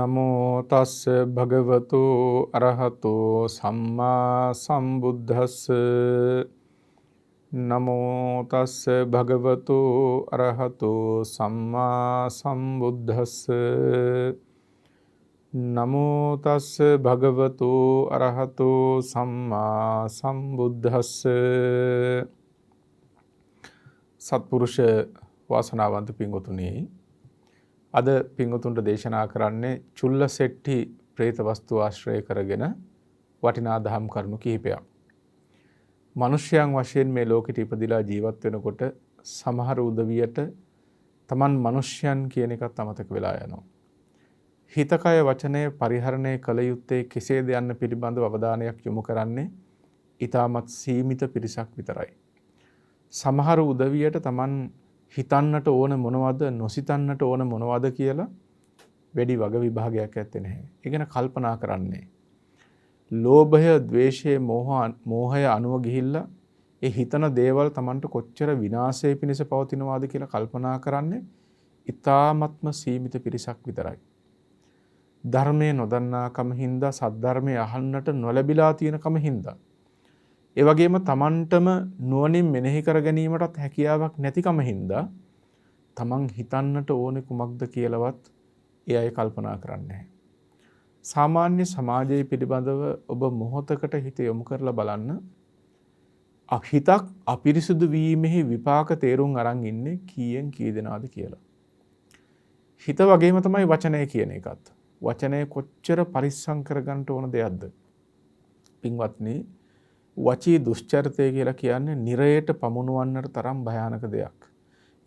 නමෝ තස්ස භගවතු අරහතෝ සම්මා සම්බුද්දස්ස නමෝ තස්ස භගවතු අරහතෝ සම්මා සම්බුද්දස්ස නමෝ තස්ස භගවතු අරහතෝ සම්මා සම්බුද්දස්ස. සත්පුරුෂ වාසනාවන්ත පින්වතුනි, අද පින්වතුන්ට දේශනා කරන්නේ චුල්ලසෙට්ටි ප්‍රේත වස්තු ආශ්‍රය කරගෙන වටිනා දහම් කරුණු කිහිපයක්. මිනිසයන් වශයෙන් මේ ලෝකෙට ඉපදිලා ජීවත් වෙනකොට සමහර උදවියට Taman මිනිසයන් කියන එකත් අමතක වෙලා යනවා. හිතකය වචනය පරිහරණය කළ යුත්තේ කෙසේද යන්න පිළිබඳව අවධානයක් යොමු කරන්නේ ඊටමත් සීමිත පිරිසක් විතරයි. සමහර උදවියට Taman හිතන්නට ඕන මොනවද නොසිතන්නට ඕන මොනවද කියලා වැඩි වග විභාගයක් ඇත්තේ නැහැ. ඒ ගැන කල්පනා කරන්නේ. ලෝභය, ද්වේෂය, මෝහය අනුව ගිහිල්ලා ඒ හිතන දේවල් Tamanට කොච්චර විනාශය පිණිස පවතිනවාද කියලා කල්පනා කරන්නේ ඊ타ත්ම සීමිත පිරිසක් විතරයි. ධර්මයේ නොදන්නාකම හින්දා, සද්ධර්මයේ අහන්නට නොලැබිලා තියෙනකම හින්දා, ඒ වගේම Tamanටම නුවණින් මෙනෙහි කර ගැනීමටත් හැකියාවක් නැතිකම හින්දා Taman හිතන්නට ඕනේ කුමක්ද කියලාවත් ඒ අය කල්පනා කරන්නේ නැහැ. සාමාන්‍ය සමාජයේ පිළිබඳව ඔබ මොහොතකට හිත යොමු කරලා බලන්න. හිතක් අපිරිසුදු වීමෙහි විපාක තේරුම් අරන් ඉන්නේ කීයෙන් කී දෙනාද කියලා. හිත වගේම තමයි වචනය කියන එකත්. වචනය කොච්චර පරිස්සම් කරගන්න ඕන දෙයක්ද? පින්වත්නි, වචී දුෂ්චරිතය කියලා කියන්නේ නිරයට පමුණුවන්නට තරම් භයානක දෙයක්.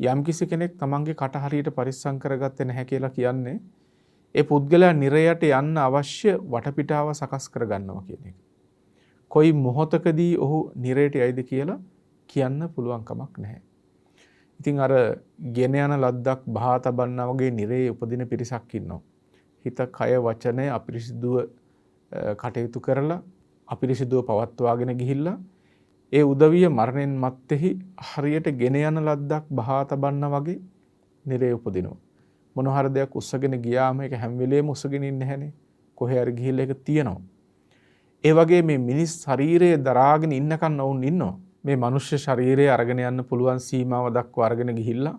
යම්කිසි කෙනෙක් තමන්ගේ කට හරියට පරිස්සම් කරගත්තේ නැහැ කියලා කියන්නේ ඒ පුද්ගලයා නිරයට යන්න අවශ්‍ය වටපිටාව සකස් කරගන්නවා කියන එක. කොයි මොහොතකදී ඔහු නිරයට යයිද කියලා කියන්න පුළුවන් කමක් නැහැ. ඉතින් අර ගෙන යන ලද්දක් බහා තබන්නා වගේ නිරයේ උපදින පිරිසක් ඉන්නවා. හිත, කය, වචනය අපිරිසිදුව කටයුතු කරලා අපිරිසිදුව පවත්වාගෙන ගිහිල්ලා ඒ උදවිය මරණයෙන් මත්තේහි හරියට ගෙන යන ලද්දක් බහා තබන්න වගේ නිරේ උපදිනවා. මොන හරි දෙයක් උස්සගෙන ගියාම ඒක හැම වෙලේම උස්සගෙන ඉන්නේ නැහනේ. කොහේ හරි ගිහිල්ලා ඒක තියෙනවා. ඒ වගේ මේ මිනිස් ශරීරය දරාගෙන ඉන්නකන් වුන් ඉන්නවා. මේ මනුෂ්‍ය ශරීරය අරගෙන යන්න පුළුවන් සීමාව දක්වා අරගෙන ගිහිල්ලා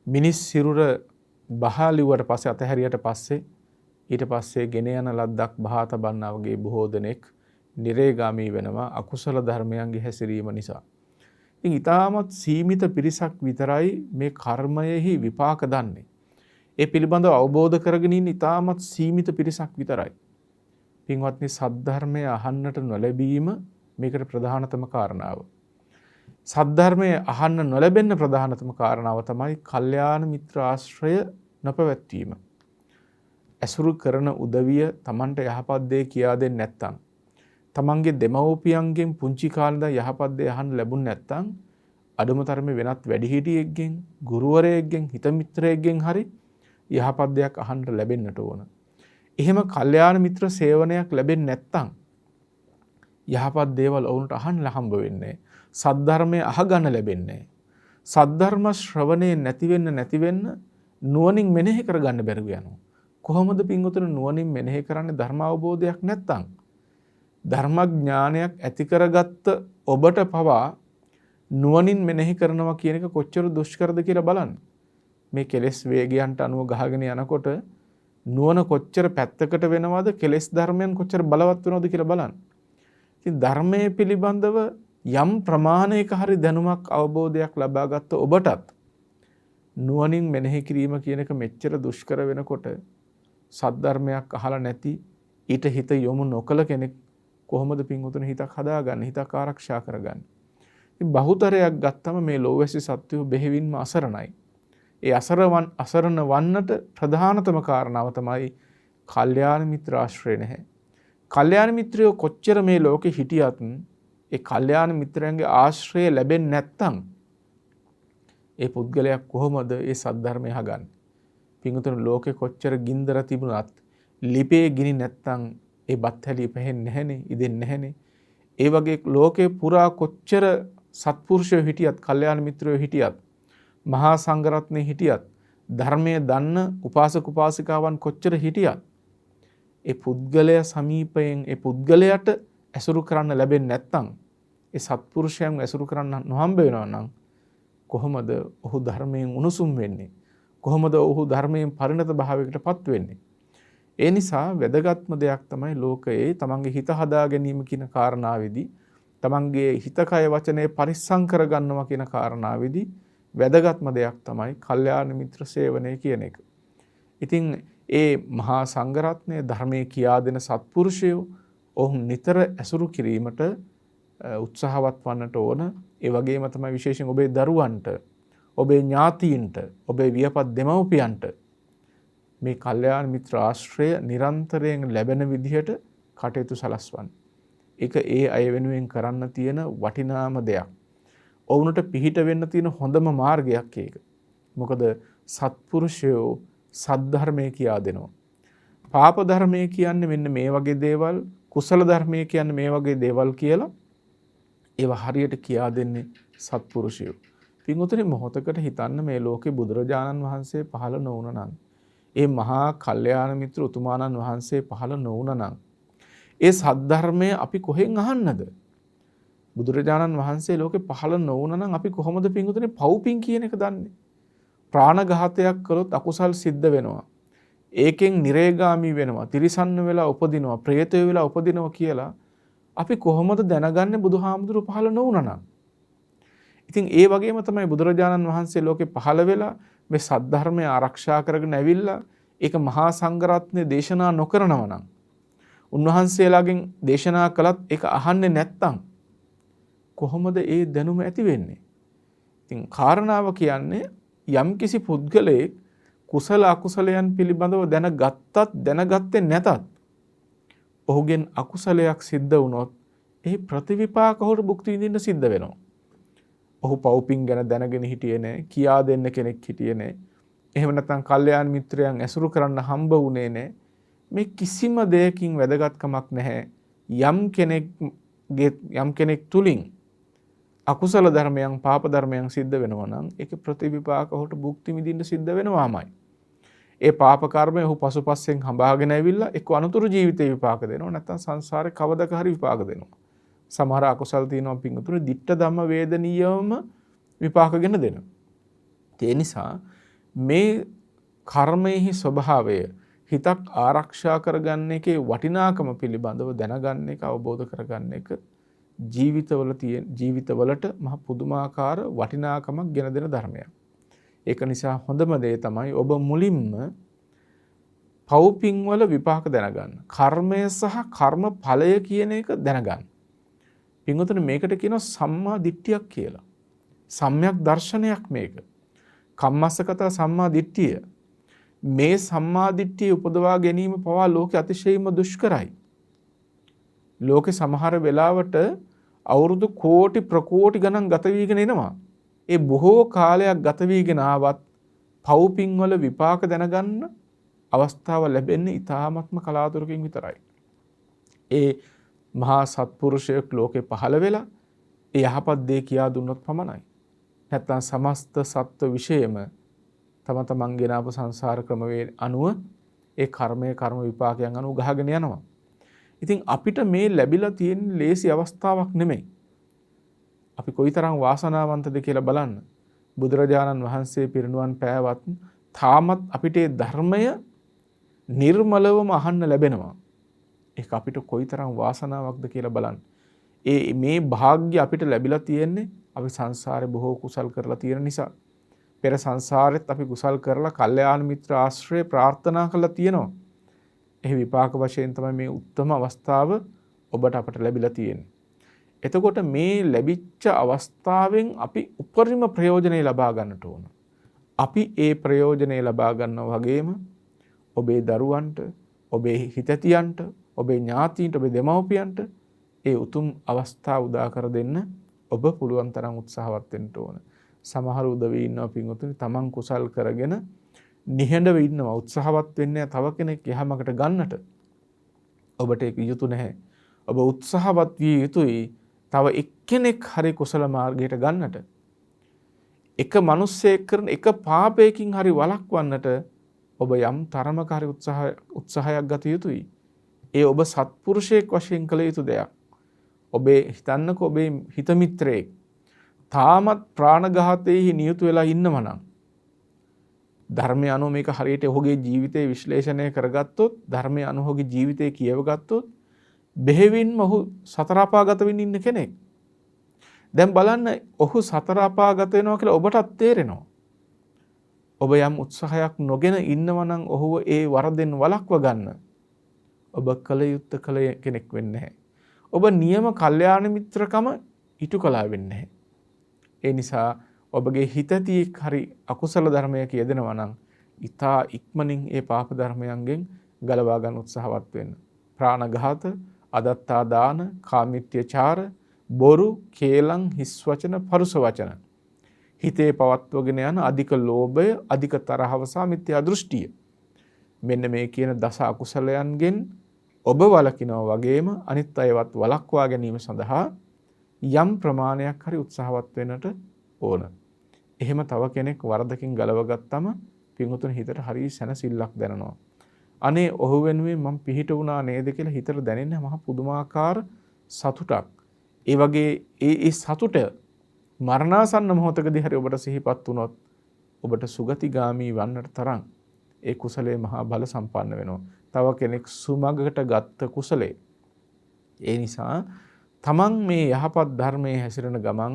මිනිස් සිරුර බහාලිවට පස්සේ අතහැරියට පස්සේ ඊට පස්සේ ගෙන යන ලද්දක් බහා තබන්නා වගේ බොහෝ දෙනෙක් නිරේගාමී වෙනවා අකුසල ධර්මයන්ගේ හැසිරීම නිසා. ඉතින් ඊටමත් සීමිත පිරිසක් විතරයි මේ කර්මයෙහි විපාක දන්නේ. ඒ පිළිබඳව අවබෝධ කරගෙන ඉන්න ඊටමත් සීමිත පිරිසක් විතරයි. පින්වත්නි, සද්ධර්මය අහන්නට නොලැබීම මේකට ප්‍රධානතම කාරණාව. සද්ධර්මය අහන්න නොලැබෙන්න ප්‍රධානතම කාරණාව තමයි කල්යාණ මිත්‍ර ආශ්‍රය නොපැවැත්වීම. ඇසුරු කරන උදවිය Tamanට යහපත් දේ කියා දෙන්නේ නැත්නම්, තමන්ගේ දෙමව්පියන්ගෙන් පුංචි කාලේ යහපත් දේ අහන්න ලැබුණ නැත්නම් අඩුම තරමේ වෙනත් වැඩිහිටියෙක්ගෙන්, ගුරුවරයෙක්ගෙන්, හිත මිත්‍රයෙක්ගෙන් හරි යහපත් දෙයක් අහන්න ලැබෙන්නට ඕන. එහෙම කල්යාණ මිත්‍ර සේවනයක් ලැබෙන්නේ නැත්නම් යහපත් දේවල් වුණට අහන්න හම්බ වෙන්නේ. සද්ධර්මය අහගන්න ලැබෙන්නේ. සද්ධර්ම ශ්‍රවණේ නැති වෙන්න නුවණින් මෙනෙහි කරගන්න බැරුව යනවා. කොහොමද පින්වතුනි නුවණින් මෙනෙහි කරන්නේ ධර්ම අවබෝධයක් නැත්නම්? ධර්මඥානයක් ඇති කරගත්ත ඔබට පවා නුවණින් මෙනෙහි කරනවා කියන එක කොච්චර දුෂ්කරද කියලා බලන්න. මේ කෙලෙස් වේගයන්ට අනුව ගහගෙන යනකොට නුවණ කොච්චර පැත්තකට වෙනවද, කෙලෙස් ධර්මයන් කොච්චර බලවත් වෙනවද කියලා බලන්න. ඉතින් ධර්මයේ පිළිබඳව යම් ප්‍රමාණයක හරි දැනුමක්, අවබෝධයක් ලබාගත්ත ඔබටත් නුවණින් මෙනෙහි කිරීම කියන එක මෙච්චර දුෂ්කර වෙනකොට සද්ධර්මයක් අහලා නැති, ඊට හිත යොමු නොකළ කෙනෙක් කොහොමද පින්වතුනි හිතක් හදාගන්නේ, හිතක් ආරක්ෂා කරගන්නේ? ඉතින් බහුතරයක් ගත්තම මේ ලෝවැසි සත්වෝ බෙහෙවින්ම අසරණයි. ඒ අසරණ වන්නට ප්‍රධානතම කාරණාව තමයි කල්යාණ මිත්‍ර ආශ්‍රය නැහැ. කල්යාණ මිත්‍රයෝ කොච්චර මේ ලෝකෙ හිටියත් ඒ කල්යාණ මිත්‍රයන්ගේ ආශ්‍රය ලැබෙන්නේ නැත්නම් ඒ පුද්ගලයා කොහොමද ඒ සද්ධර්මය අහගන්නේ? පින්වතුනි, ලෝකෙ කොච්චර ගින්දර තිබුණත් ලිපේ ගිනි නැත්නම් ඒ බත් හැලිය පැහෙන්නේ නැහනේ, ඉදෙන්නේ නැහනේ. ඒ වගේ ලෝකේ පුරා කොච්චර සත්පුරුෂයෝ හිටියත්, කල්යාණ මිත්‍රයෝ හිටියත්, මහා සංඝරත්නය හිටියත්, ධර්මයේ දන්න උපාසක උපාසිකාවන් කොච්චර හිටියත් ඒ පුද්ගලයා සමීපයෙන් ඒ පුද්ගලයාට ඇසුරු කරන්න ලැබෙන්නේ නැත්නම් ඒ සත්පුරුෂයන් ඇසුරු කරන්න නොහම්බ වෙනවා නම් කොහොමද ඔහු ධර්මයෙන් උණුසුම් වෙන්නේ? කොහොමද ඔහු ධර්මයෙන් පරිණත භාවයකටපත් වෙන්නේ? ඒ නිසා වැදගත්ම දෙයක් තමයි ලෝකයේ තමන්ගේ හිත හදා ගැනීම කියන කාරණාවේදී තමන්ගේ හිත කය වචනේ පරිස්සම් කරගන්නවා කියන කාරණාවේදී වැදගත්ම දෙයක් තමයි කල්යාණ මිත්‍ර සේවනය කියන එක. ඉතින් ඒ මහා සංඝරත්නය ධර්මයේ කියා දෙන සත්පුරුෂයෝ ඔවුන් නිතර ඇසුරු කිරීමට උත්සාහවත් වන්නට ඕන. ඒ වගේම තමයි විශේෂයෙන් ඔබේ දරුවන්ට, ඔබේ ඥාතීන්ට, ඔබේ වියපත් දෙමව්පියන්ට මේ කල්යාණ මිත්‍ර ආශ්‍රය නිරන්තරයෙන් ලැබෙන විදිහට කටයුතු සලස්වන්න. ඒක ඒ අය වෙනුවෙන් කරන්න තියෙන වටිනාම දෙයක්. ඔවුන්ට පිහිට වෙන්න තියෙන හොඳම මාර්ගයක් ඒක. මොකද සත්පුරුෂයෝ සද්ධර්මයේ කියා දෙනවා. පාප ධර්මයේ කියන්නේ මෙන්න මේ වගේ දේවල්, කුසල ධර්මයේ කියන්නේ මේ වගේ දේවල් කියලා ඒවා හරියට කියා දෙන්නේ සත්පුරුෂයෝ. පින්වතුනි මොහොතකට හිතන්න මේ ලෝකේ බුදුරජාණන් වහන්සේ පහළ නොවුන නම්, ඒ මහා කල්යාණ මිත්‍ර උතුමාණන් වහන්සේ පහළ නොවුන නම් ඒ සද්ධර්මය අපි කොහෙන් අහන්නද? බුදුරජාණන් වහන්සේ ලෝකේ පහළ නොවුන නම් අපි කොහොමද පින්වතුනි පව්පින් කියන එක දන්නේ? ප්‍රාණඝාතයක් කළොත් අකුසල් සිද්ධ වෙනවා. ඒකෙන් නිරේගාමී වෙනවා, තිරිසන්න වෙලා උපදිනවා, ප්‍රේතය වෙලා උපදිනවා කියලා අපි කොහොමද දැනගන්නේ බුදුහාමුදුරුවෝ පහළ නොවුන නම්? ඉතින් ඒ වගේම තමයි බුදුරජාණන් වහන්සේ ලෝකේ පහළ වෙලා මේ සද්ධර්මය ආරක්ෂා කරගෙන ඇවිල්ලා ඒක මහා සංඝරත්නය දේශනා නොකරනවා නම්, උන්වහන්සේලාගෙන් දේශනා කළත් ඒක අහන්නේ නැත්තම් කොහොමද ඒ දැනුම ඇති වෙන්නේ? ඉතින් කාරණාව කියන්නේ යම්කිසි පුද්ගලයෙක් කුසල අකුසලයන් පිළිබඳව දැනගත්තත් දැනගත්තේ නැතත් ඔහුගෙන් අකුසලයක් සිද්ධ වුණොත් ඒ ප්‍රතිවිපාක ඔහුට භුක්ති විඳින්න සිද්ධ වෙනවා. ඔහු පව්පින් ගැන දැනගෙන හිටියේ නැහැ, කියා දෙන්න කෙනෙක් හිටියේ නැහැ. එහෙම නැත්නම් කල්යාණ මිත්‍රයන් ඇසුරු කරන්න හම්බ වුණේ නැහැ. මේ කිසිම දෙයකින් වැදගත්කමක් නැහැ. යම් කෙනෙක් තුලින් අකුසල ධර්මයන්, පාප ධර්මයන් සිද්ධ වෙනවා නම් ඒක ප්‍රතිවිපාක ඔහුට භුක්ති විඳින්න සිද්ධ වෙනවාමයි. ඒ පාප කර්මය ඔහු පසුපස්සෙන් හඹාගෙන ඇවිල්ලා එක්ක අනුතුරු ජීවිතේ විපාක දෙනවා, නැත්නම් සංසාරේ කවදක හරි විපාක දෙනවා. සමහර අකුසල් තියෙනවා පින්තුනේ ditta ධම්ම වේදනීයවම විපාකගෙන දෙනවා. ඒ නිසා මේ කර්මයේ ස්වභාවය, හිතක් ආරක්ෂා කරගන්න එකේ වටිනාකම පිළිබඳව දැනගන්න එක, අවබෝධ කරගන්න එක ජීවිතවලට මහ පුදුමාකාර වටිනාකමක් ගෙන දෙන ධර්මයක්. ඒක නිසා හොඳම දේ තමයි ඔබ මුලින්ම පව්පින් වල විපාක දැනගන්න. කර්මය සහ කර්ම ඵලය කියන එක දැනගන්න. පින්වතුනි මේකට කියනවා සම්මා දිට්ඨියක් කියලා. සම්‍යක් දර්ශනයක් මේක. කම්මස්සගත සම්මා දිට්ඨිය. මේ සම්මා දිට්ඨිය උපදවා ගැනීම පවා ලෝකේ අතිශයින්ම දුෂ්කරයි. ලෝකේ සමහර වෙලාවට අවුරුදු කෝටි ප්‍රකෝටි ගණන් ගත වීගෙන එනවා. ඒ බොහෝ කාලයක් ගත වීගෙන ආවත් පව්පින් වල විපාක දැනගන්න අවස්ථාව ලැබෙන්නේ ඉතාමත්ම කලාතුරකින් විතරයි. ඒ මහා සත්පුරුෂයෙක් ලෝකේ පහළ වෙලා ඒ යහපත් දේ කියා දුන්නොත් පමණයි. නැත්නම් සමස්ත සත්ව විශේෂම තම තමන්ගෙන ආපු සංසාර ක්‍රමවේද අනුව ඒ කර්ම විපාකයන් අනුව ගහගෙන යනවා. ඉතින් අපිට මේ ලැබිලා තියෙන ලේසි අවස්ථාවක් නෙමෙයි. අපි කොයිතරම් වාසනාවන්තද කියලා බලන්න. බුදුරජාණන් වහන්සේ පිරිනුවන් පෑවත් තාමත් අපිට ඒ ධර්මය නිර්මලවම අහන්න ලැබෙනවා. ඒක අපිට කොයිතරම් වාසනාවක්ද කියලා බලන්න. මේ වාග්ය අපිට ලැබිලා තියෙන්නේ අපි සංසාරේ බොහෝ කුසල් කරලා තියෙන නිසා. පෙර සංසාරෙත් අපි කුසල් කරලා කල්යාණ මිත්‍ර ආශ්‍රය ප්‍රාර්ථනා කළා තියෙනවා. ඒ විපාක වශයෙන් තමයි මේ උත්තම අවස්ථාව ඔබට අපට ලැබිලා තියෙන්නේ. එතකොට මේ ලැබිච්ච අවස්ථාවෙන් අපි උපරිම ප්‍රයෝජනෙ ලබා ගන්නට ඕන. අපි ඒ ප්‍රයෝජනෙ ලබා ගන්නවා වගේම ඔබේ දරුවන්ට, ඔබේ හිතතියන්ට, ඔබේ ඥාතීන්ට, ඔබේ දෙමව්පියන්ට ඒ උතුම් අවස්ථාව උදා කර දෙන්න ඔබ පුළුවන් තරම් උත්සාහවත් වෙන්න ඕන. සමහර උදවි ඉන්නවා පින්වතුනි තමන් කුසල් කරගෙන නිහඬව ඉන්නවා, උත්සාහවත් වෙන්නේ තව කෙනෙක් යහමකට ගන්නට. ඔබට ඒක යුතු නැහැ. ඔබ උත්සාහවත් විය යුතුයි තව එක්කෙනෙක් හරි කුසල මාර්ගයට ගන්නට. එක මිනිස්සෙක් කරන එක පාපයකින් හරි වළක්වන්නට ඔබ යම් තරමක හරි උත්සාහයක් ගත යුතුයි. ඒ ඔබ සත්පුරුෂයෙක් වශයෙන් කළ යුතු දෙයක්. ඔබේ හිතන්නක ඔබේ හිත මිත්‍රයෙක් තාමත් ප්‍රාණඝාතයේ නියුතු වෙලා ඉන්නවා නම් ධර්මය අනුව මේක හරියට ඔහුගේ ජීවිතේ විශ්ලේෂණය කරගත්තොත් ධර්මය අනුව ඔහුගේ ජීවිතේ කියවගත්තොත් බෙහෙවින්ම ඔහු සතර අපාගත වෙන්න ඉන්න කෙනෙක්. දැන් බලන්න ඔහු සතර අපාගත වෙනවා කියලා ඔබටත් තේරෙනවා. ඔබ යම් උත්සාහයක් නොගෙන ඉන්නවා නම් ඔහුව ඒ වරදෙන් වළක්ව ගන්න ඔබ කල යුත්තේ කල කෙනෙක් වෙන්නේ නැහැ. ඔබ නියම කල්යාණ මිත්‍රකම ඉටු කළා වෙන්නේ නැහැ. ඒ නිසා ඔබගේ හිතදී හරි අකුසල ධර්මයක යෙදෙනවා නම් ඊතා ඉක්මනින් ඒ පාප ධර්මයන්ගෙන් ගලවා ගන්න උත්සාහවත් වෙන්න. ප්‍රාණඝාත, අදත්තා දාන, කාමිත්‍යචාර, බොරු, කේලම්, හිස් වචන, පරුස වචන. හිතේ පවත්වගෙන යන අධික ලෝභය, අධික තරහව සහ මිත්‍යා දෘෂ්ටිය. මෙන්න මේ කියන දස අකුසලයන්ගෙන් ඔබ වළකිනවා වගේම අනිත් අයවත් වළක්වා ගැනීම සඳහා යම් ප්‍රමාණයක් හරි උත්සාහවත් වෙන්නට ඕන. එහෙම තව කෙනෙක් වරදකින් ගලව ගත්තම පින්වතුන් හිතට හරි සැනසෙල්ලක් දැනෙනවා. අනේ ඔහු වෙනුවෙන් මම පිහිට වුණා නේද කියලා හිතට දැනෙන්නේ මහ පුදුමාකාර සතුටක්. ඒ වගේ ඒ සතුට මරණාසන්න මොහොතකදී හරි ඔබට සිහිපත් වුණොත් ඔබට සුගතිගාමී වන්නට තරම් ඒ කුසලයේ මහා බල සම්පන්න වෙනවා. තව කෙනෙක් සුමගකට ගත්ත කුසලයේ. ඒ නිසා තමන් මේ යහපත් ධර්මයේ හැසිරෙන ගමන්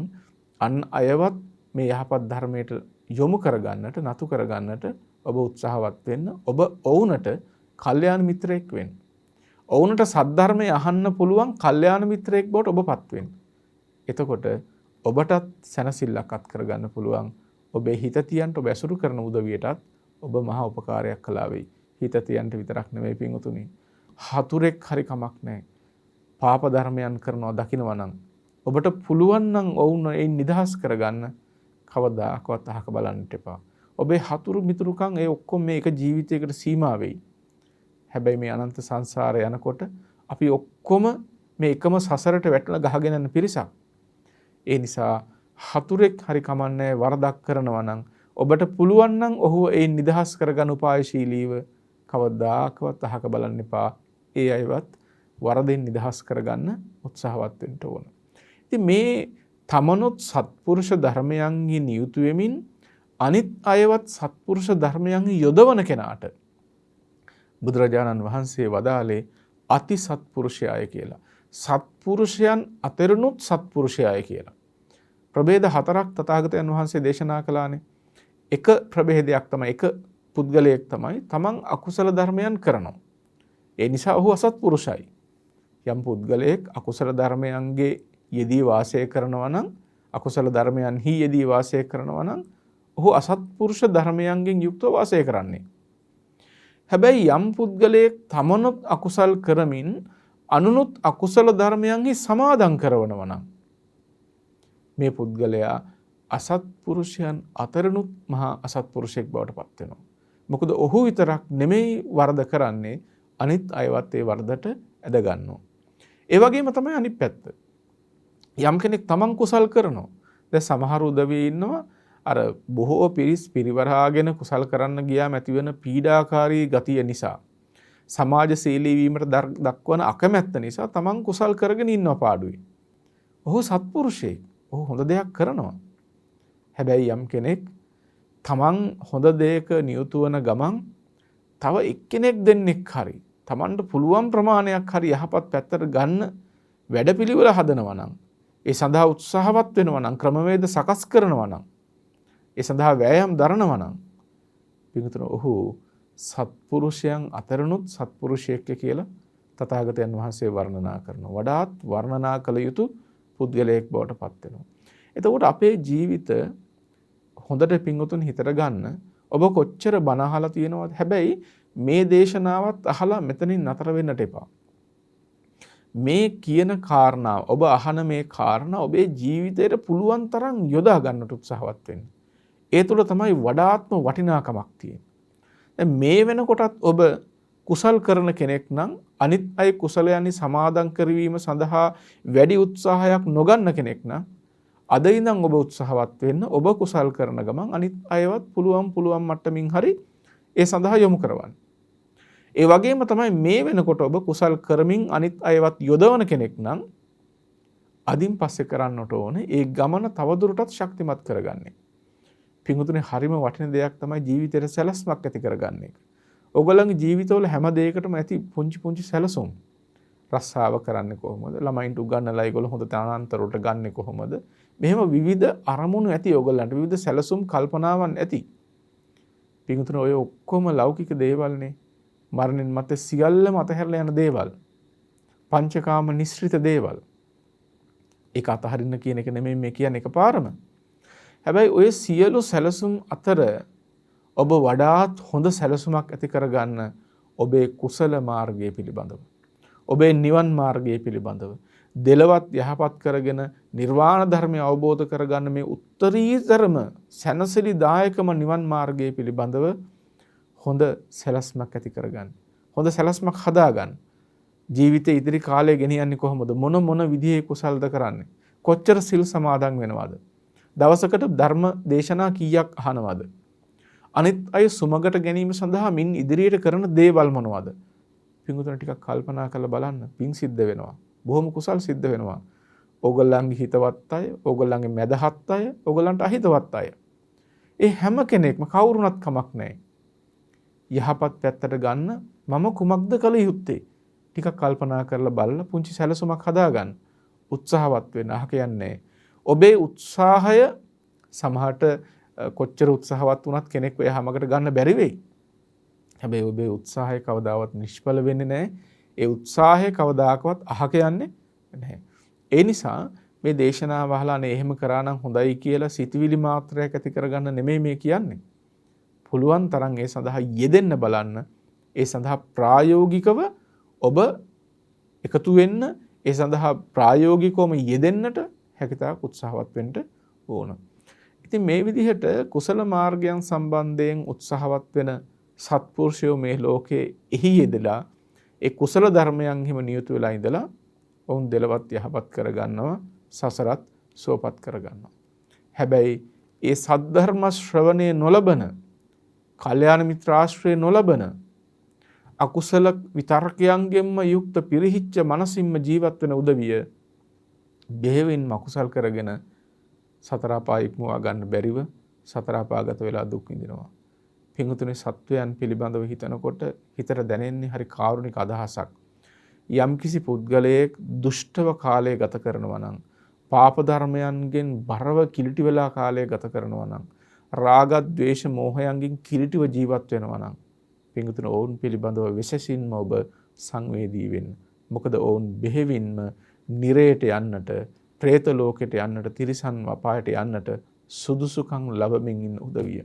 අන් අයවත් මේ යහපත් ධර්මයට යොමු කරගන්නට, නතු කරගන්නට ඔබ උත්සාහවත් වෙන්න. ඔබ ඔවුන්ට කල්යාණ මිත්‍රයෙක් වෙන්න. ඔවුන්ට සද්ධර්මය අහන්න පුළුවන් කල්යාණ මිත්‍රයෙක් බවට ඔබපත් වෙන්න. එතකොට ඔබටත් සැනසෙල්ලක් අත් කරගන්න පුළුවන්. ඔබේ හිත තියන්ට ඔබ ඇසුරු කරන උදවියටත් ඔබ මහා උපකාරයක් කළා වෙයි. හිත තියන්ට විතරක් නෙමෙයි පින්වතුනි. හතුරෙක් හරි කමක් නැහැ. පාප ධර්මයන් කරනවා දකිනවා නම් ඔබට පුළුවන් නම් ඔවුන් ඒ නිදහස් කරගන්න කවදාකවත් අහක බලන්නට එපා. ඔබේ හතුරු මිතුරුකම් ඒ ඔක්කොම මේක ජීවිතයකට සීමා වෙයි. හැබැයි මේ අනන්ත සංසාරේ යනකොට අපි ඔක්කොම මේ එකම සසරට වැටලා ගහගෙන යන පිරිසක්. ඒ නිසා හතුරෙක් හරි කමන්නේ වරදක් කරනවා නම් ඔබට පුළුවන් නම් ඔහුව ඒ නිදහස් කරගන්න උපායශීලීව කවදාකවත් අහක බලන්න එපා. ඒ අයවත් වරදෙන් නිදහස් කරගන්න උත්සාහවත් වෙන්න ඕන. ඉතින් මේ තමනොත් සත්පුරුෂ ධර්මයන්හි නියුතු වෙමින් අනිත් අයවත් සත්පුරුෂ ධර්මයන්හි යොදවන කෙනාට බුදුරජාණන් වහන්සේ වදාළේ අති සත්පුරුෂයය කියලා. සත්පුරුෂයන් අතරුණුත් සත්පුරුෂයය කියලා. ප්‍රභේද 4ක් තථාගතයන් වහන්සේ දේශනා කළානේ. එක ප්‍රභේදයක් තමයි, එක පුද්ගලයෙක් තමයි තමන් අකුසල ධර්මයන් කරනවා. ඒ නිසා ඔහු අසත්පුරුෂයි. යම් පුද්ගලයෙක් අකුසල ධර්මයන්ගේ යෙදී වාසය කරනවා නම්, අකුසල ධර්මයන්හි යෙදී වාසය කරනවා නම් ඔහු අසත්පුරුෂ ධර්මයන්ගෙන් යුක්තව වාසය කරන්නේ. හැබැයි යම් පුද්ගලයෙක් තමනුත් අකුසල් කරමින් අනුනුත් අකුසල ධර්මයන්හි සමාදන් කරනවා නම් මේ පුද්ගලයා අසත්පුරුෂයන් අතරනුත් මහා අසත්පුරුෂයෙක් බවට පත් වෙනවා. මොකද ඔහු විතරක් නෙමෙයි වරද කරන්නේ, අනිත් අයවත් ඒ වරදට ඇද ගන්නවා. ඒ වගේම තමයි අනිත් පැත්ත. යම් කෙනෙක් තමන් කුසල් කරනවා. දැන් සමහර උදවිය ඉන්නවා අර බොහෝ පිරිස් පිරිවරාගෙන කුසල් කරන්න ගියාම ඇතිවෙන පීඩාකාරී ගතිය නිසා, සමාජශීලී වීමට දක්වන අකමැත්ත නිසා තමන් කුසල් කරගෙන ඉන්නවා පාඩුවේ. ඔහු සත්පුරුෂයෙක්. ඔහු හොඳ දෙයක් කරනවා. හැබැයි යම් කෙනෙක් තමන් හොඳ දෙයක නියුතු වන ගමන් තව එක්කෙනෙක් දෙන්නෙක් හරි තමන්ට පුළුවන් ප්‍රමාණයක් හරි යහපත් පැත්තට ගන්න වැඩපිළිවෙල හදනවා නම්, ඒ සඳහා උත්සාහවත් වෙනවා නම්, ක්‍රමවේද සකස් කරනවා නම්, ඒ සඳහා වෑයම් දරනවා නම් පිටුතර ඔහු සත්පුරුෂයන් අතරනුත් සත්පුරුෂයෙක් කියලා තථාගතයන් වහන්සේ වර්ණනා කරනවා. වඩාත් වර්ණනා කළ යුතු පුද්ගලයෙක් බවට පත් වෙනවා. එතකොට අපේ ජීවිත හොඳට පින්වතුන් හිතට ගන්න. ඔබ කොච්චර බණ අහලා තියෙනවද? හැබැයි මේ දේශනාවත් අහලා මෙතනින් නතර වෙන්නට එපා. මේ කියන කාරණා, ඔබ අහන මේ කාරණා ඔබේ ජීවිතයට පුළුවන් තරම් යොදා ගන්නට උත්සාහවත් වෙන්න. ඒ තුළ තමයි වඩාත්ම වටිනාකමක් තියෙන්නේ. දැන් මේ වෙනකොටත් ඔබ කුසල් කරන කෙනෙක් නම් අනිත් අය කුසලයන්හි සමාදන් කරවීම සඳහා වැඩි උත්සාහයක් නොගන්න කෙනෙක් නම් අද ඉඳන් ඔබ උත්සාහවත් වෙන්න. ඔබ කුසල් කරන ගමන් අනිත් අයවත් පුළුවන් මට්ටමින් හරි ඒ සඳහා යොමු කරවන්න. ඒ වගේම තමයි මේ වෙනකොට ඔබ කුසල් කරමින් අනිත් අයවත් යොදවන කෙනෙක් නම් අදින් පස්සේ කරන්නට ඕනේ ඒ ගමන තවදුරටත් ශක්තිමත් කරගන්නේ. පිඟුතුනේ හරිම වටින දෙයක් තමයි ජීවිතේට සැලැස්මක් ඇති කරගන්න එක. ඔයගොල්ලන්ගේ ජීවිතවල හැම දෙයකටම ඇති පුංචි පුංචි සැලසුම්. රස්සාව කරන්නේ කොහොමද? ළමයින්ට උගන්වලා ඒගොල්ලෝ හොඳ තනන්තරට ගන්නෙ කොහොමද? මෙහෙම විවිධ අරමුණු ඇති ඔයගොල්ලන්ට විවිධ සැලසුම් කල්පනාවන් ඇති. පිඟුතුනේ ඔය ඔක්කොම ලෞකික දේවල්නේ. මරණින් මත්තේ සියල්ලම අතහැරලා යන දේවල්. පංචකාම නිස්ෘත දේවල්. ඒක අතහරින්න කියන එක නෙමෙයි මේ කියන්නේ එකපාරම. හැබැයි ඔය සියලු සැලසුම් අතර ඔබ වඩාත් හොඳ සැලසුමක් ඇති කරගන්න ඔබේ කුසල මාර්ගය පිළිබඳව. ඔබේ නිවන් මාර්ගය පිළිබඳව. දෙලවත් යහපත් කරගෙන නිර්වාණ ධර්මය අවබෝධ කරගන්න මේ උත්තරීතරම සැනසිලිදායකම නිවන් මාර්ගය පිළිබඳව හොඳ සැලැස්මක් ඇති කරගන්න. හොඳ සැලැස්මක් හදාගන්න. ජීවිතේ ඉදිරි කාලය ගෙනියන්නේ කොහොමද? මොන විදිහේ කුසල්ද කරන්නේ? කොච්චර සිල් සමාදන් වෙනවද? දවසකට ධර්ම දේශනා කීයක් අහනවද? අනිත් අය සුමගට ගැනීම සඳහා මින් ඉදිරියට කරන දේවල් මොනවද? පිඟුතුන ටිකක් කල්පනා කරලා බලන්න. පිං සිද්ධ වෙනවා. බොහොම කුසල් සිද්ධ වෙනවා. ඕගොල්ලන්ගේ හිතවත් අය, ඕගොල්ලන්ගේ මැදහත් අය, ඕගොල්ලන්ට අහිතවත් අය. ඒ හැම කෙනෙක්ම කවුරුණත් කමක් නැහැ. යහපත් පැත්තට ගන්න මම කුමක්ද කළ යුත්තේ? ටිකක් කල්පනා කරලා බලලා පුංචි සැලසුමක් හදාගන්න. උත්සාහවත් වෙන්න අහ කියන්නේ. ඔබේ උත්සාහය සමහරට කොච්චර උත්සාහවත් වුණත් කෙනෙක් ඔය හැමකට ගන්න බැරි වෙයි. හැබැයි ඔබේ උත්සාහය කවදාවත් නිෂ්ඵල වෙන්නේ නැහැ. ඒ උත්සාහය කවදාකවත් අහක යන්නේ නැහැ. ඒ නිසා මේ දේශනාව අහලා නේ එහෙම කරා නම් හොඳයි කියලා සිතවිලි මාත්‍රයක් ඇති කරගන්න නෙමෙයි මේ කියන්නේ. පුළුවන් තරම් ඒ සඳහා යෙදෙන්න බලන්න. ඒ සඳහා ප්‍රායෝගිකව ඔබ එකතු වෙන්න, ඒ සඳහා ප්‍රායෝගිකවම යෙදෙන්නට හැකියතාක් උත්සාහවත් වෙන්න ඕන. ඉතින් මේ විදිහට කුසල මාර්ගයන් සම්බන්ධයෙන් උත්සාහවත් වෙන සත්පුරුෂයෝ මේ ලෝකේ එහි යෙදලා ඒ කුසල ධර්මයන් හිම නියුතු වෙලා ඉඳලා ඔවුන් දෙලවත් යහපත් කරගන්නවා, සසරත් සුවපත් කරගන්නවා. හැබැයි ඒ සද්ධර්ම ශ්‍රවණය නොලබන, කල්යාණ මිත්‍රාශ්‍රය නොලබන, අකුසල විතර්කයන්ගෙන්ම යුක්ත පිරිහිච්ච මනසින්ම ජීවත් වෙන උදවිය බෙහෙවින්ම අකුසල් කරගෙන සතර අපාය ඉක්මවා ගන්න බැරිව සතර අපාගත වෙලා දුක් විඳිනවා. පිඟුතුනේ සත්වයන් පිළිබඳව හිතනකොට හිතට දැනෙන්නේ හරි කාරුණික අදහසක්. යම්කිසි පුද්ගලයෙක් දුෂ්ටව කාලය ගත කරනවා නම්, පාප ධර්මයන්ගෙන් බරව කිලිටි වෙලා කාලය ගත කරනවා නම්, රාග, ద్వේෂ, මෝහයන්ගෙන් කිලිටිව ජීවත් වෙනවා නම්, පිඟුතුනේ ඔවුන් පිළිබඳව විශේෂින්ම ඔබ සංවේදී වෙන්න. මොකද ඔවුන් බෙහෙවින්ම නිරයට යන්නට, പ്രേත ලෝකයට යන්නට, තිරිසන් අපායට යන්නට සුදුසුකම් ලැබමින් ඉන්න උදවිය.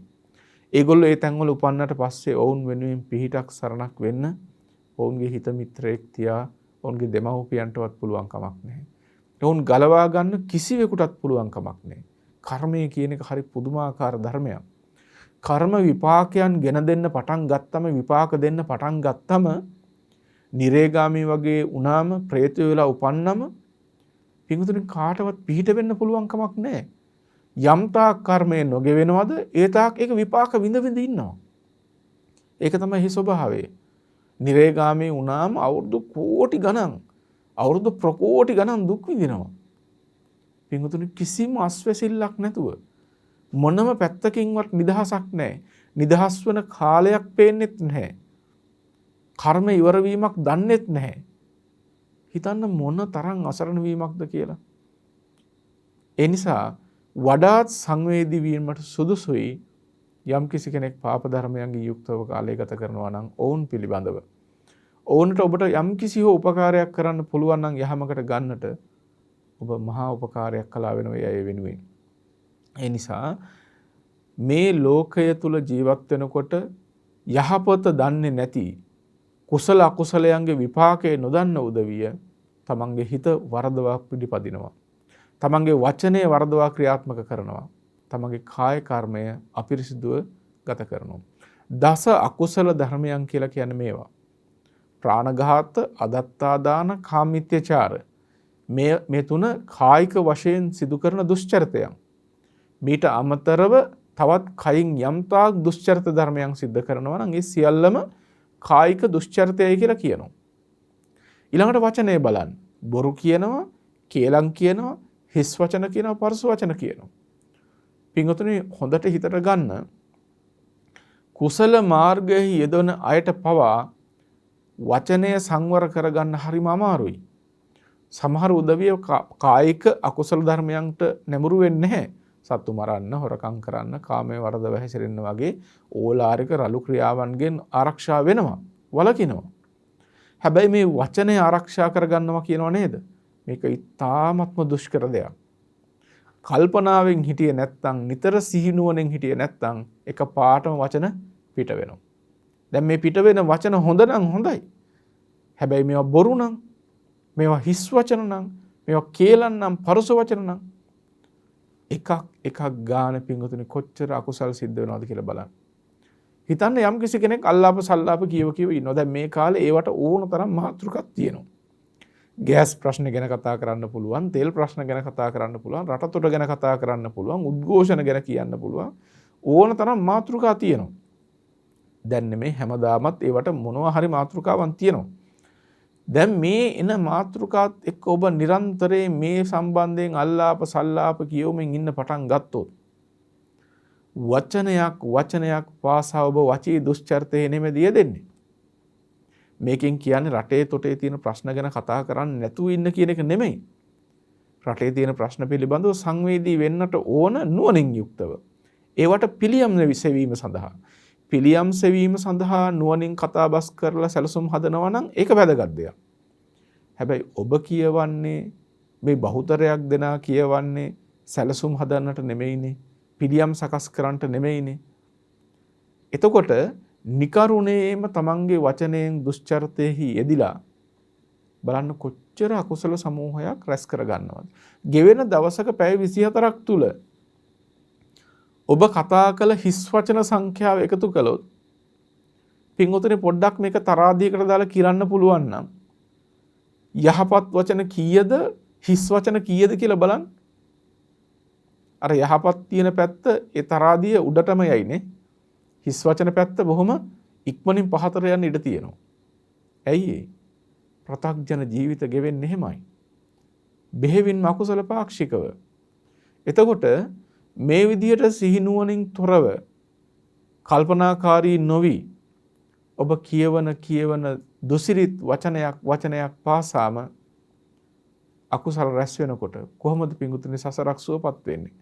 ඒගොල්ලෝ ඒ තැන්වල උපන්නට පස්සේ ඔවුන් වෙනුවෙන් පිහිටක් සරණක් වෙන්න ඔවුන්ගේ හිත මිත්‍රයෙක් තියා ඔවුන්ගේ දෙමව්පියන්ටවත් පුළුවන් කමක් නැහැ. ඔවුන් ගලවා ගන්න කිසිවෙකුටත් පුළුවන් කමක් නැහැ. කර්මය කියන එක හරි පුදුමාකාර ධර්මයක්. කර්ම විපාකයන් ගෙන දෙන්න පටන් ගත්තම, විපාක දෙන්න පටන් ගත්තම, නිරේගාමී වගේ වුණාම, പ്രേතය වෙලා උපන්නම පිඟුතුනේ කාටවත් පිහිට වෙන්න පුළුවන් කමක් නැහැ. යම් තාක් කර්මය නොගෙවෙනවද ඒ තාක් ඒක විපාක විඳ විඳ ඉන්නවා. ඒක තමයි හි ස්වභාවය. නිරේගාමී වුණාම අවුරුදු කෝටි ගණන්, අවුරුදු ප්‍රකෝටි ගණන් දුක් විඳිනවා. පිඟුතුනේ කිසිම අස්වැසිල්ලක් නැතුව, මොනම පැත්තකින්වත් නිදහසක් නැහැ. නිදහස් වෙන කාලයක් පේන්නෙත් නැහැ. කර්ම ඉවර වීමක් දන්නෙත් නැහැ. හිතන්න මොන තරම් අසරණ වීමක්ද කියලා. ඒ නිසා වඩාත් සංවේදී වීමට සුදුසුයි යම්කිසි කෙනෙක් පාප ධර්මයන්ගේ යුක්තව කාලය ගත කරනවා නම් ඔවුන් පිළිබඳව. ඔවුන්ට ඔබට යම්කිසි හෝ උපකාරයක් කරන්න පුළුවන් නම් යහමකට ගන්නට ඔබ මහා උපකාරයක් කළා වෙනවා ඒ වෙනුවෙන්. ඒ නිසා මේ ලෝකය තුල ජීවත් වෙනකොට යහපත දන්නේ නැති, කුසල අකුසලයන්ගේ විපාකේ නොදන්න උදවිය තමන්ගේ හිත වරදවා පිළිපදිනවා. තමන්ගේ වචනේ වරදවා ක්‍රියාත්මක කරනවා. තමන්ගේ කාය කර්මය අපිරිසිදුව ගත කරනවා. දස අකුසල ධර්මයන් කියලා කියන්නේ මේවා. ප්‍රාණඝාත, අදත්තාදාන, කාමීත්‍යචාර. මේ තුන කායික වශයෙන් සිදු කරන දුෂ්චරිතයන්. මීට අමතරව තවත් කයින් යම්තාක් දුෂ්චරිත ධර්මයන් සිද්ධ කරනවා නම් ඒ සියල්ලම කායික දුෂ්චරිතයයි කියලා කියනවා. ඊළඟට වචනේ බලන්න. බොරු කියනවා, කේලම් කියනවා, හිස් වචන කියනවා, පරස වචන කියනවා. පින්වතුනි හොඳට හිතට ගන්න. කුසල මාර්ගයේ යෙදෙන අයට පවා වචනය සංවර කරගන්න හරිම අමාරුයි. සමහර උදවිය කායික අකුසල ධර්මයන්ට නැඹුරු වෙන්නේ නැහැ. සත්තු මරන්න, හොරකම් කරන්න, කාමයේ වරදව හැසිරෙන්න වගේ ඕලාරික රළු ක්‍රියාවන්ගෙන් ආරක්ෂා වෙනවා, වළකිනවා. හැබැයි මේ වචනය ආරක්ෂා කරගන්නවා කියනව නේද? මේක ඉතාමත්ම දුෂ්කර දෙයක්. කල්පනාවෙන් හිටියේ නැත්නම්, නිතර සිහිනුවණෙන් හිටියේ නැත්නම් එක පාටම වචන පිට වෙනවා. දැන් මේ පිට වෙන වචන හොඳ නම් හොඳයි. හැබැයි මේවා බොරු නම්, මේවා හිස් වචන නම්, මේවා කේලම් නම්, පරස වචන නම් එකක් ගාන පින්වතුනි කොච්චර අකුසල් සිද්ධ වෙනවද කියලා බලන්න. හිතන්න යම් කිසි කෙනෙක් අල්ලාප සල්ලාප කියව ඉන්නවා. දැන් මේ කාලේ ඒවට ඕන තරම් මාතෘකක් තියෙනවා. ගෑස් ප්‍රශ්න ගැන කතා කරන්න පුළුවන්, තෙල් ප්‍රශ්න ගැන කතා කරන්න පුළුවන්, රටතොට ගැන කතා කරන්න පුළුවන්, උද්ඝෝෂණ ගැන කියන්න පුළුවන්. ඕන තරම් මාතෘකා තියෙනවා. දැන් නෙමෙයි හැමදාමත් ඒවට මොනවා හරි මාතෘකාවක් තියෙනවා. දැන් මේ එන මාතෘකාත් එක්ක ඔබ නිරන්තරයෙන් මේ සම්බන්ධයෙන් අල්ලාප සල්ලාප කියවමින් ඉන්න පටන් ගත්තොත් වචනයක් පාසා ඔබ වචී දුෂ්චරිතේ නෙමෙයි යෙදෙන්නේ. මේකෙන් කියන්නේ රටේ තොටේ තියෙන ප්‍රශ්න ගැන කතා කරන්නේ නැතුව ඉන්න කියන එක නෙමෙයි. රටේ තියෙන ප්‍රශ්න පිළිබඳව සංවේදී වෙන්නට ඕන නුවණින් යුක්තව. ඒවට පිළියම් සෙවීම සඳහා නුවණින් කතා බස් කරලා සැලසුම් හදනවා නම් ඒක වැදගත් දෙයක්. හැබැයි ඔබ කියවන්නේ මේ බහුතරයක් දෙනා කියවන්නේ සැලසුම් හදන්නට නෙමෙයිනේ. පිළියම් සකස් කරන්නට නෙමෙයිනේ. එතකොට නිකරුණේම තමන්ගේ වචනයෙන් දුෂ්චරිතෙහි යෙදිලා බලන්න කොච්චර අකුසල සමූහයක් රැස් කරගන්නවද. ගෙවෙන දවසක පැය 24ක් තුල ඔබ කතා කළ හිස් වචන සංඛ්‍යාව එකතු කළොත් පින්වතුනි පොඩ්ඩක් මේක තරාදියකට දාලා කිරන්න පුළුවන් නම් යහපත් වචන කීයද හිස් වචන කීයද කියලා බලන්න. අර යහපත් තියෙන පැත්ත ඒ තරාදිය උඩටම යයිනේ. හිස් වචන පැත්ත බොහොම ඉක්මනින් පහතට යන්න ඉඩ තියෙනවා. ඇයි ඒ? ප්‍රතග්ජන ජීවිත ගෙවෙන්නේ එහෙමයි. බෙහෙවින්ම අකුසල පාක්ෂිකව. එතකොට මේ විදියට සිහිනුවණින් තොරව කල්පනාකාරී නොවි ඔබ කියවන දුසිරිත වචනයක් පාසාම අකුසල රැස් වෙනකොට කොහොමද පිංගුතුනි සසරක් සුවපත් වෙන්නේ?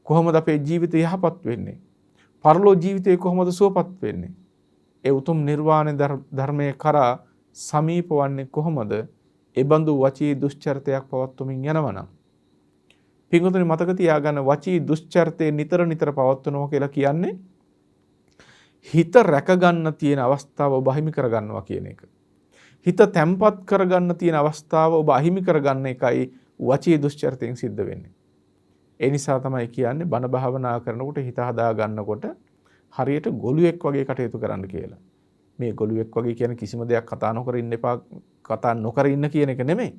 කොහොමද අපේ ජීවිතය යහපත් වෙන්නේ? පරලෝ ජීවිතය කොහොමද සුවපත් වෙන්නේ? ඒ උතුම් නිර්වාණ ධර්මයේ කරා සමීප වන්නේ කොහොමද? ඒ බඳු වචී දුෂ්චරිතයක් පවත්වමින් යනවනම් පින්වතුනි මතක තියාගන්න වචී දුෂ්චරිතේ නිතර පවත්වනවා කියලා කියන්නේ හිත රැක ගන්න තියෙන අවස්ථාව ඔබ අහිමි කර ගන්නවා කියන එක. හිත තැම්පත් කරගන්න තියෙන අවස්ථාව ඔබ අහිමි කරගන්න එකයි වචී දුෂ්චරිතයෙන් සිද්ධ වෙන්නේ. ඒ නිසා තමයි කියන්නේ බණ භාවනා කරනකොට හිත හදා ගන්නකොට හරියට ගොළුෙක් වගේ කටයුතු කරන්න කියලා. මේ ගොළුෙක් වගේ කියන්නේ කිසිම දෙයක් කතා නොකර ඉන්න එපා, කතා නොකර ඉන්න කියන එක නෙමෙයි.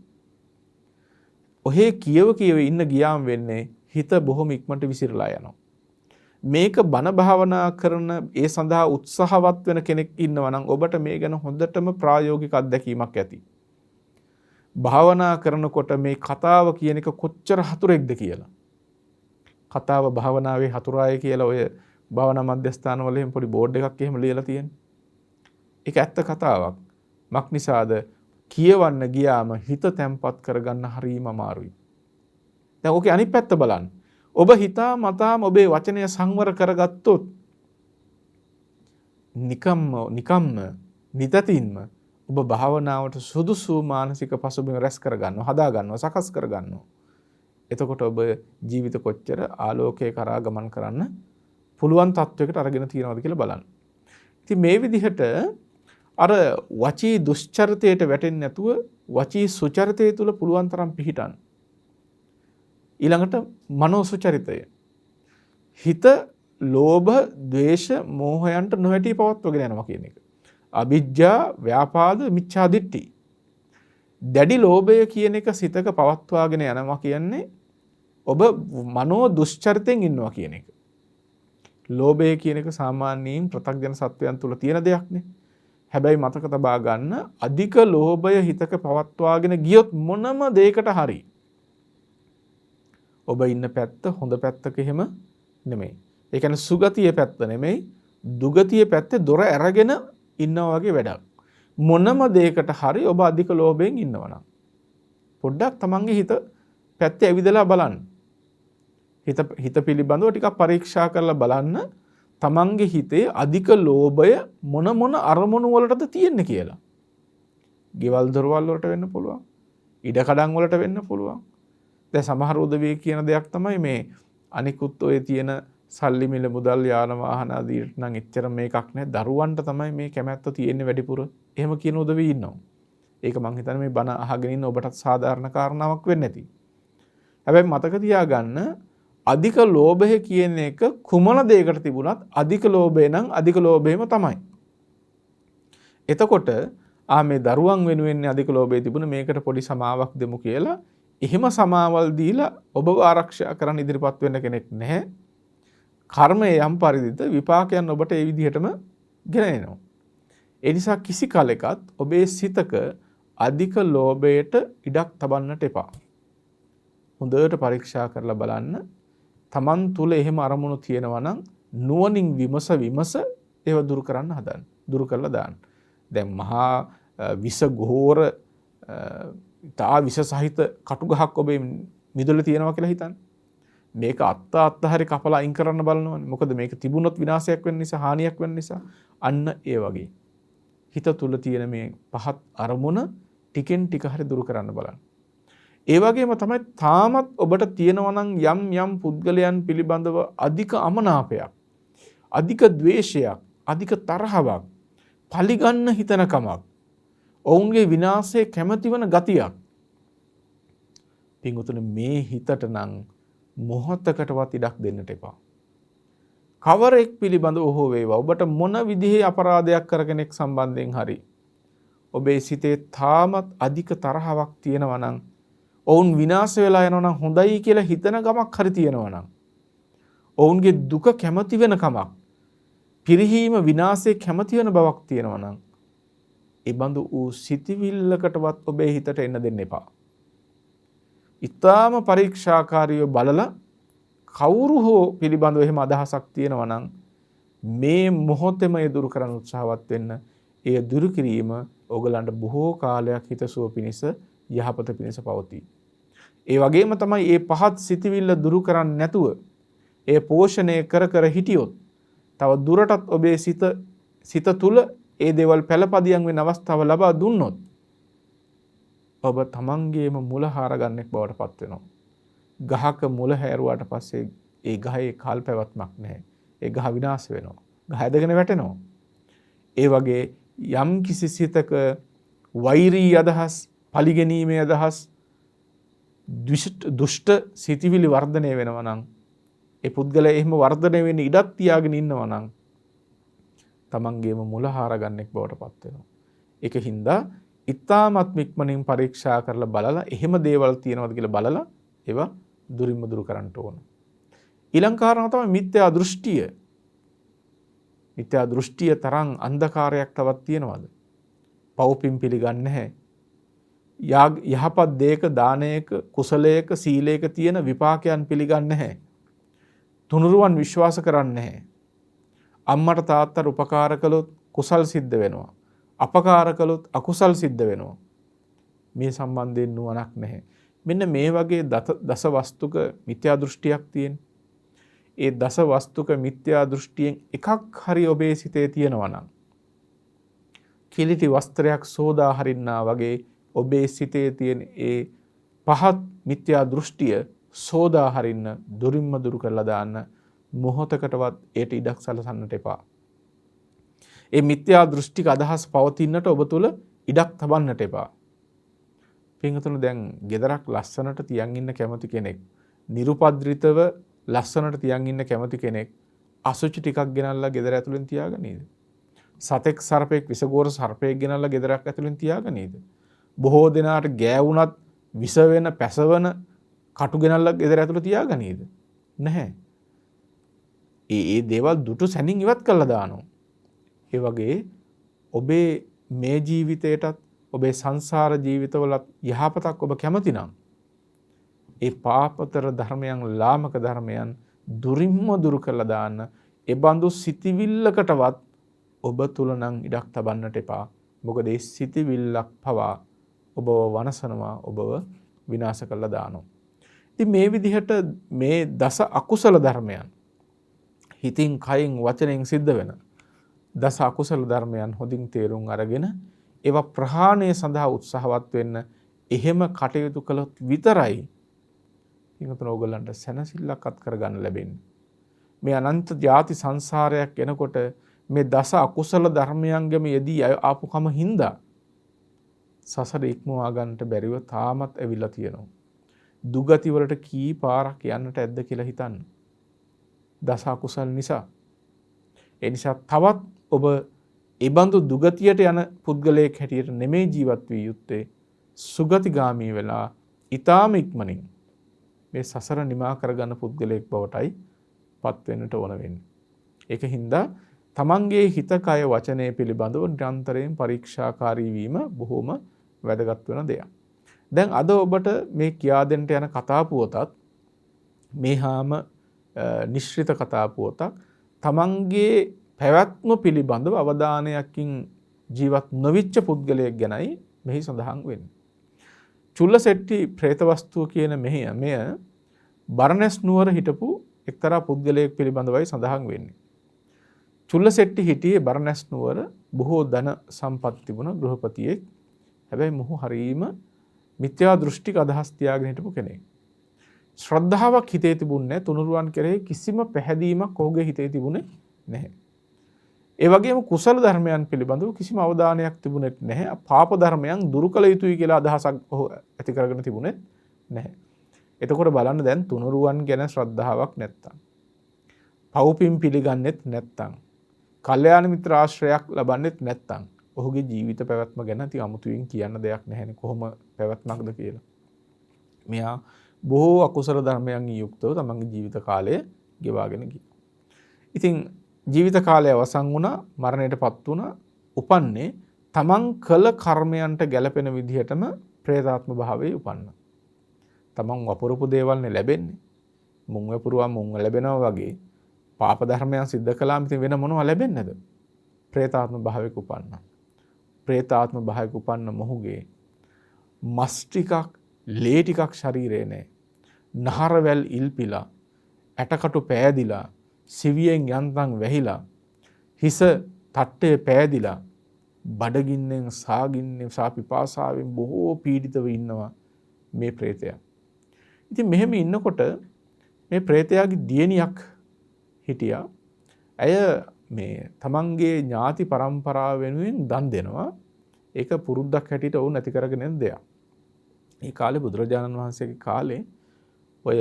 ඔහේ කියව ඉන්න ගියාම වෙන්නේ හිත බොහොම ඉක්මනට විසිරලා යනවා. මේක බණ භාවනා කරන ඒ සඳහා උත්සාහවත් වෙන කෙනෙක් ඉන්නවා නම් ඔබට මේ ගැන හොඳටම ප්‍රායෝගික අත්දැකීමක් ඇති. භාවනා කරනකොට මේ කතාව කියන එක කොච්චර හතුරෙක්ද කියලා. කතාව භාවනාවේ හතුරාය කියලා ඔය භාවනා මධ්‍යස්ථාන වල එහෙම පොඩි බෝඩ් එකක් එහෙම ලියලා තියෙන්නේ. ඒක ඇත්ත කතාවක්. මක් නිසාද කියවන්න ගියාම හිත තැම්පත් කරගන්න හරීම අමාරුයි. දැන් ඕකේ අනිත් පැත්ත බලන්න. ඔබ හිතා මතාම ඔබේ වචනය සංවර කරගත්තොත් නිකම්ම නිතතින්ම ඔබ භාවනාවට සුදුසු මානසික පසුබිම රැස් කරගන්නවා, හදාගන්නවා, සකස් කරගන්නවා. එතකොට ඔබ ජීවිත කොච්චර ආලෝකයේ කරා ගමන් කරන්න පුළුවන් තත්වයකට අරගෙන තියෙනවද කියලා බලන්න. ඉතින් මේ විදිහට අර වචී දුෂ්චරිතයට වැටෙන්නේ නැතුව වචී සුචරිතය තුළ පුළුවන් තරම් පිහිටන්න. ඊළඟට මනෝ සුචරිතය. හිත ලෝභ, ද්වේෂ, මෝහයන්ට නොවැටි පවත්වගෙන යනවා කියන එක. අවිජ්ජා, ව්‍යාපාද, මිච්ඡා දිට්ඨි. දැඩි ලෝභය කියන එක සිතක පවත්වාගෙන යනවා කියන්නේ ඔබ මනෝ දුෂ්චරිතෙන් ඉන්නවා කියන එක. ලෝභය කියන එක සාමාන්‍යයෙන් ප්‍රත්‍යක්ෂ සත්වයන් තුල තියෙන දෙයක් නේ. හැබැයි මතක තබා ගන්න අධික ලෝභය හිතක පවත්වාගෙන ගියොත් මොනම දෙයකට හරි ඔබ ඉන්න පැත්ත හොඳ පැත්තක එහෙම නෙමෙයි. ඒ කියන්නේ සුගතිය පැත්ත නෙමෙයි දුගතිය පැත්තේ දොර ඇරගෙන ඉන්නවා වගේ වැඩක්. මොනම දෙයකට හරි ඔබ අධික ලෝභයෙන් ඉන්නවනම් පොඩ්ඩක් තමන්ගේ හිත පැත්තේ ඇවිදලා බලන්න. හිත පිළිබඳව ටිකක් පරීක්ෂා කරලා බලන්න තමන්ගේ හිතේ අධික ලෝභය මොන අරමුණු වලටද තියෙන්නේ කියලා. ගෙවල් දොරවල් වලට වෙන්න පුළුවන්. ඉඩකඩම් වලට වෙන්න පුළුවන්. දැන් සමහර උදවිය කියන දෙයක් තමයි මේ අනිකුත් ඔය තියෙන සල්ලි මිල මුදල් යාන වාහන ආදීට නම් එච්චර මේකක් නැහැ. දරුවන්ට තමයි මේ කැමැත්ත තියෙන්නේ වැඩිපුර. එහෙම කියන උදවිය ඉන්නවා. ඒක මං හිතන්නේ මේ බණ අහගෙන ඉන්න ඔබටත් සාධාරණ කාරණාවක් වෙන්නේ නැති. හැබැයි මතක තියාගන්න අධික ලෝභය කියන එක කුමන දෙයකට තිබුණත් අධික ලෝභය නම් අධික ලෝභයම තමයි. එතකොට මේ දරුවන් වෙනුවෙන් අධික ලෝභය තිබුණ මේකට පොඩි සමාවක් දෙමු කියලා එහෙම සමාවල් දීලා ඔබව ආරක්ෂා කරන්න ඉදිරිපත් වෙන්න කෙනෙක් නැහැ. කර්මය යම් පරිදිද විපාකයන් ඔබට ඒ විදිහටම ගෙන එනවා. ඒ නිසා කිසි කලෙකත් ඔබේ සිතක අධික ලෝභයට ඉඩක් තබන්නට එපා. හොඳට පරීක්ෂා කරලා බලන්න. තමන් තුල එහෙම අරමුණු තියෙනවා නම් නුවණින් විමස ඒව දුරු කරන්න හදන්න. දුරු කරලා දාන්න. දැන් මහා විස ගෝර තා විස සහිත කටු ගහක් ඔබේ මිදුල තියෙනවා කියලා හිතන්න. මේක අත්ත හරි කපලා අයින් කරන්න බලනවනේ. මොකද මේක තිබුණොත් විනාශයක් වෙන්න නිසා, හානියක් වෙන්න නිසා. අන්න ඒ වගේ. හිත තුල තියෙන මේ පහත් අරමුණ ටිකෙන් ටික හරි දුරු කරන්න බලන්න. ඒ වගේම තමයි තාමත් ඔබට තියෙනවා නම් යම් පුද්ගලයන් පිළිබඳව අධික අමනාපයක්, අධික ද්වේෂයක්, අධික තරහවක්, පලිගන්න හිතනකමක්, ඔවුන්ගේ විනාශය කැමති වන ගතියක්. පින්වතුනි මේ හිතට නම් මොහොතකටවත් ඉඩක් දෙන්නට එපා. කවරෙක් පිළිබඳව හෝ වේවා ඔබට මොන විදිහේ අපරාධයක් කර කෙනෙක් සම්බන්ධයෙන් හරි ඔබේ සිතේ තාමත් අධික තරහවක් තියෙනවා නම් ඔවුන් විනාශ වෙලා යනවා නම් හොඳයි කියලා හිතන ගමක් හරි තියෙනවා නම් ඔවුන්ගේ දුක කැමති වෙන කමක් පිරිහීම විනාශය කැමති වෙන බවක් තියෙනවා නම් ඒ බඳු වූ සිතිවිල්ලකටවත් ඔබේ හිතට එන්න දෙන්න එපා. ඊටාම පරීක්ෂාකාරීව බලලා කවුරු හෝ පිළිබඳව එහෙම අදහසක් තියෙනවා නම් මේ මොහොතේම ඒ දුරු කරන්න උත්සාහවත් වෙන්න. ඒ දුරු කිරීම ඕගලන්ට බොහෝ කාලයක් හිතසුව පිණිස යහපත පිණිස පවතී. ඒ වගේම තමයි මේ පහත් සිතිවිල්ල දුරු කරන්නේ නැතුව ඒ පෝෂණය කර හිටියොත් තව දුරටත් ඔබේ සිත තුල ඒ දේවල් පළපදියම් වෙන අවස්ථාව ලබා දුන්නොත් ඔබ තමන්ගේම මුල හාරගන්නෙක් බවට පත් වෙනවා. ගහක මුල හැරුවාට පස්සේ ඒ ගහේ කාල් පැවැත්මක් නැහැ. ඒ ගහ විනාශ වෙනවා. ගහ ඇදගෙන වැටෙනවා. ඒ වගේ යම් කිසි සිතක වෛරී අදහස්, පලිගැනීමේ අදහස්, දුෂ්ට සිතිවිලි වර්ධනය වෙනවා නම් ඒ පුද්ගලයා එහෙම වර්ධනය වෙන්න ඉඩක් තියාගෙන ඉන්නවා නම් තමන්ගේම මුල හාරගන්නෙක් බවට පත් වෙනවා. ඒකින්ද ඉතාමත් ඉක්මනින් පරීක්ෂා කරලා බලලා එහෙම දේවල් තියෙනවද කියලා බලලා ඒවා දුරින්ම දුරු කරන්න ඕන. ඊළඟ කාරණාව තමයි මිත්‍යා දෘෂ්ටිය. මිත්‍යා දෘෂ්ටිය තරම් අන්ධකාරයක් තවත් තියෙනවද? පව්පින් පිළිගන්නේ නැහැ. යහපත් දෙයක, දානයක, කුසලයක, සීලයක තියෙන විපාකයන් පිළිගන්නේ නැහැ. තුනුරුවන් විශ්වාස කරන්නේ නැහැ. අම්මට තාත්තට උපකාර කළොත් කුසල් සිද්ධ වෙනවා. අපකාර කළොත් අකුසල් සිද්ධ වෙනවා. මේ සම්බන්ධයෙන් නුවණක් නැහැ. මෙන්න මේ වගේ දස වස්තුක මිත්‍යා දෘෂ්ටියක් තියෙන. ඒ දස වස්තුක මිත්‍යා දෘෂ්ටියෙන් එකක් හරි ඔබේ සිතේ තියෙනවා නම් කිලිටි වස්ත්‍රයක් සෝදා හරින්නා වගේ ඔබේ සිතේ තියෙන ඒ පහත් මිත්‍යා දෘෂ්ටිය සෝදා හරින්න, දුරින්ම දුරු කරලා දාන්න. මොහොතකටවත් ඒට ඉඩක් සලසන්නට එපා. ඒ මිත්‍යා දෘෂ්ටික අදහස් පවතින්නට ඔබ තුල ඉඩක් තබන්නට එපා. පින්වතුනි දැන් ගෙදරක් ලස්සනට තියන් ඉන්න කැමති කෙනෙක්, නිරුපද්‍රිතව ලස්සනට තියන් ඉන්න කැමති කෙනෙක් අසුචි ටිකක් ගෙනල්ලා ගෙදර ඇතුලෙන් තියාගනීද? සතෙක් සර්පෙක් විසගෝර සර්පෙක් ගෙනල්ලා ගෙදරක් ඇතුලෙන් තියාගනීද? බොහෝ දෙනාට ගෑවුණත් විස වෙන, පැසවන කටු ගෙනල්ලා ගෙදර ඇතුලේ තියාගනීද? නැහැ. ඒ දේවල් දුටු සැනින් ඉවත් කළා දානවා. ඒ වගේ ඔබේ මේ ජීවිතයටත් ඔබේ සංසාර ජීවිතවලත් යහපතක් ඔබ කැමති නම් ඒ පාපතර ධර්මයන් ලාමක ධර්මයන් දුරින්ම දුරු කළා දාන්න ඒ බඳු සිටිවිල්ලකටවත් ඔබ තුල නම් ඉඩක් තබන්නට එපා. මොකද ඒ සිටිවිල්ලක් පවා ඔබව වනසනවා, ඔබව විනාශ කළා දානවා. ඉතින් මේ විදිහට මේ දස අකුසල ධර්මයන් හිතින් කයින් වචනෙන් සිද්ධ වෙන දස අකුසල ධර්මයන් හොඳින් තේරුම් අරගෙන ඒවා ප්‍රහාණය සඳහා උත්සාහවත් වෙන්න. එහෙම කටයුතු කළොත් විතරයි පින්වතුනි ඕගොල්ලන්ට සැනසෙල්ලක් අත් කරගන්න ලැබෙන්නේ. මේ අනන්ත ಜಾති සංසාරයක් එනකොට මේ දස අකුසල ධර්මයන්ගෙම යෙදී ආපුකම හින්දා සසර ඉක්මවා ගන්නට බැරිව තාමත් ඇවිල්ලා තියෙනවා. දුගති වලට කී පාරක් යන්නට ඇද්ද කියලා හිතන්න. දස අකුසල නිසා. ඒ නිසා තවත් ඔබ ඒ බඳු දුගතියට යන පුද්ගලයෙක් හැටියට නෙමෙයි ජීවත් විය යුත්තේ. සුගතිගාමී වෙලා ඊටාම ඉක්මනින් මේ සසර නිමා කරගන්න පුද්ගලයෙක් බවටයි පත් වෙන්නට ඕන වෙන්නේ. ඒක හින්දා තමන්ගේ හිත කය වචනය පිළිබඳව නිරන්තරයෙන් පරීක්ෂාකාරී වීම බොහොම වැදගත් වෙන දෙයක්. දැන් අද ඔබට මේ කියා දෙන්න යන කතා පුවතත් මේහාම නිශ්චිත කතා පුවතක් තමන්ගේ පැවැත්ම පිළිබඳව අවධානයකින් ජීවත් නොවිච්ච පුද්ගලයෙක් ගැනයි මෙහි සඳහන් වෙන්නේ. චුල්ලසෙට්ටි ප්‍රේත වස්තුව කියන මෙය බරණැස් නුවර හිටපු එක්තරා පුද්ගලයෙක් පිළිබඳවයි සඳහන් වෙන්නේ. චුල්ලසෙට්ටි හිටියේ බරණැස් නුවර බොහෝ ධන සම්පත් තිබුණ ගෘහපතියෙක්. හැබැයි මොහු හරීම මිත්‍යා දෘෂ්ටික අදහස් තියාගෙන හිටපු කෙනෙක්. ශ්‍රද්ධාවක් හිතේ තිබුණේ නැහැ. තුනුරුවන් කෙරෙහි කිසිම පැහැදීමක් ඔහුගේ හිතේ තිබුණේ නැහැ. ඒ වගේම කුසල ධර්මයන් පිළිබඳව කිසිම අවධානයක් තිබුණෙත් නැහැ. පාප ධර්මයන් දුරු කළ යුතුයි කියලා අදහසක් ඔහු ඇති කරගෙන තිබුණෙත් නැහැ. එතකොට බලන්න දැන් තුනුරුවන් ගැන ශ්‍රද්ධාවක් නැත්තම්, පව්පින් පිළිගන්නෙත් නැත්තම්, කල්යාණ මිත්‍ර ආශ්‍රයයක් ලබන්නෙත් නැත්තම් ඔහුගේ ජීවිත පැවැත්ම ගැන ඉතින් අමුතුවෙන් කියන්න දෙයක් නැහැනේ. කොහොම පැවැත්මක්ද කියලා. මෙයා බොහෝ අකුසල ධර්මයන් යුක්තව තමන්ගේ ජීවිත කාලය ගෙවාගෙන ගියා. ඉතින් ජීවිත කාලය අවසන් වුණා, මරණයටපත් වුණා. උපන්නේ තමන් කළ කර්මයන්ට ගැළපෙන විදිහටම ප්‍රේතාත්ම භාවයේ උපන්නා. තමන් වපුරපු දේවල්නේ ලැබෙන්නේ. මුං වපුරුවා මුං ලැබෙනවා වගේ පාප ධර්මයන් සිද්ධ කළාම ඉතින් වෙන මොනවා ලැබෙන්නේද? ප්‍රේතාත්ම භාවයක උපන්නා. ප්‍රේතාත්ම භාවයක උපන්න මොහුගේ මස් ටිකක්, ලේ ටිකක් ශරීරේ නැහැ. නහරවැල් ඉල්පිලා, ඇටකටු පෑදිලා, සිවියෙන් යන්තම් වැහිලා, හිස තට්ටේ පෑදිලා, බඩගින්නෙන් සාගින්නෙන් සාපිපාසාවෙන් බොහෝ පීඩිතව ඉන්නවා මේ ප්‍රේතයා. ඉතින් මෙහෙම ඉන්නකොට මේ ප්‍රේතයාගේ දියණියක් හිටියා. ඇය මේ තමන්ගේ ඥාති පරම්පරාව වෙනුවෙන් දන් දෙනවා. ඒක පුරුද්දක් හැටියට වුණ නැති කරගෙන යන දෙයක්. මේ කාලේ බුදුරජාණන් වහන්සේගේ කාලේ ඔය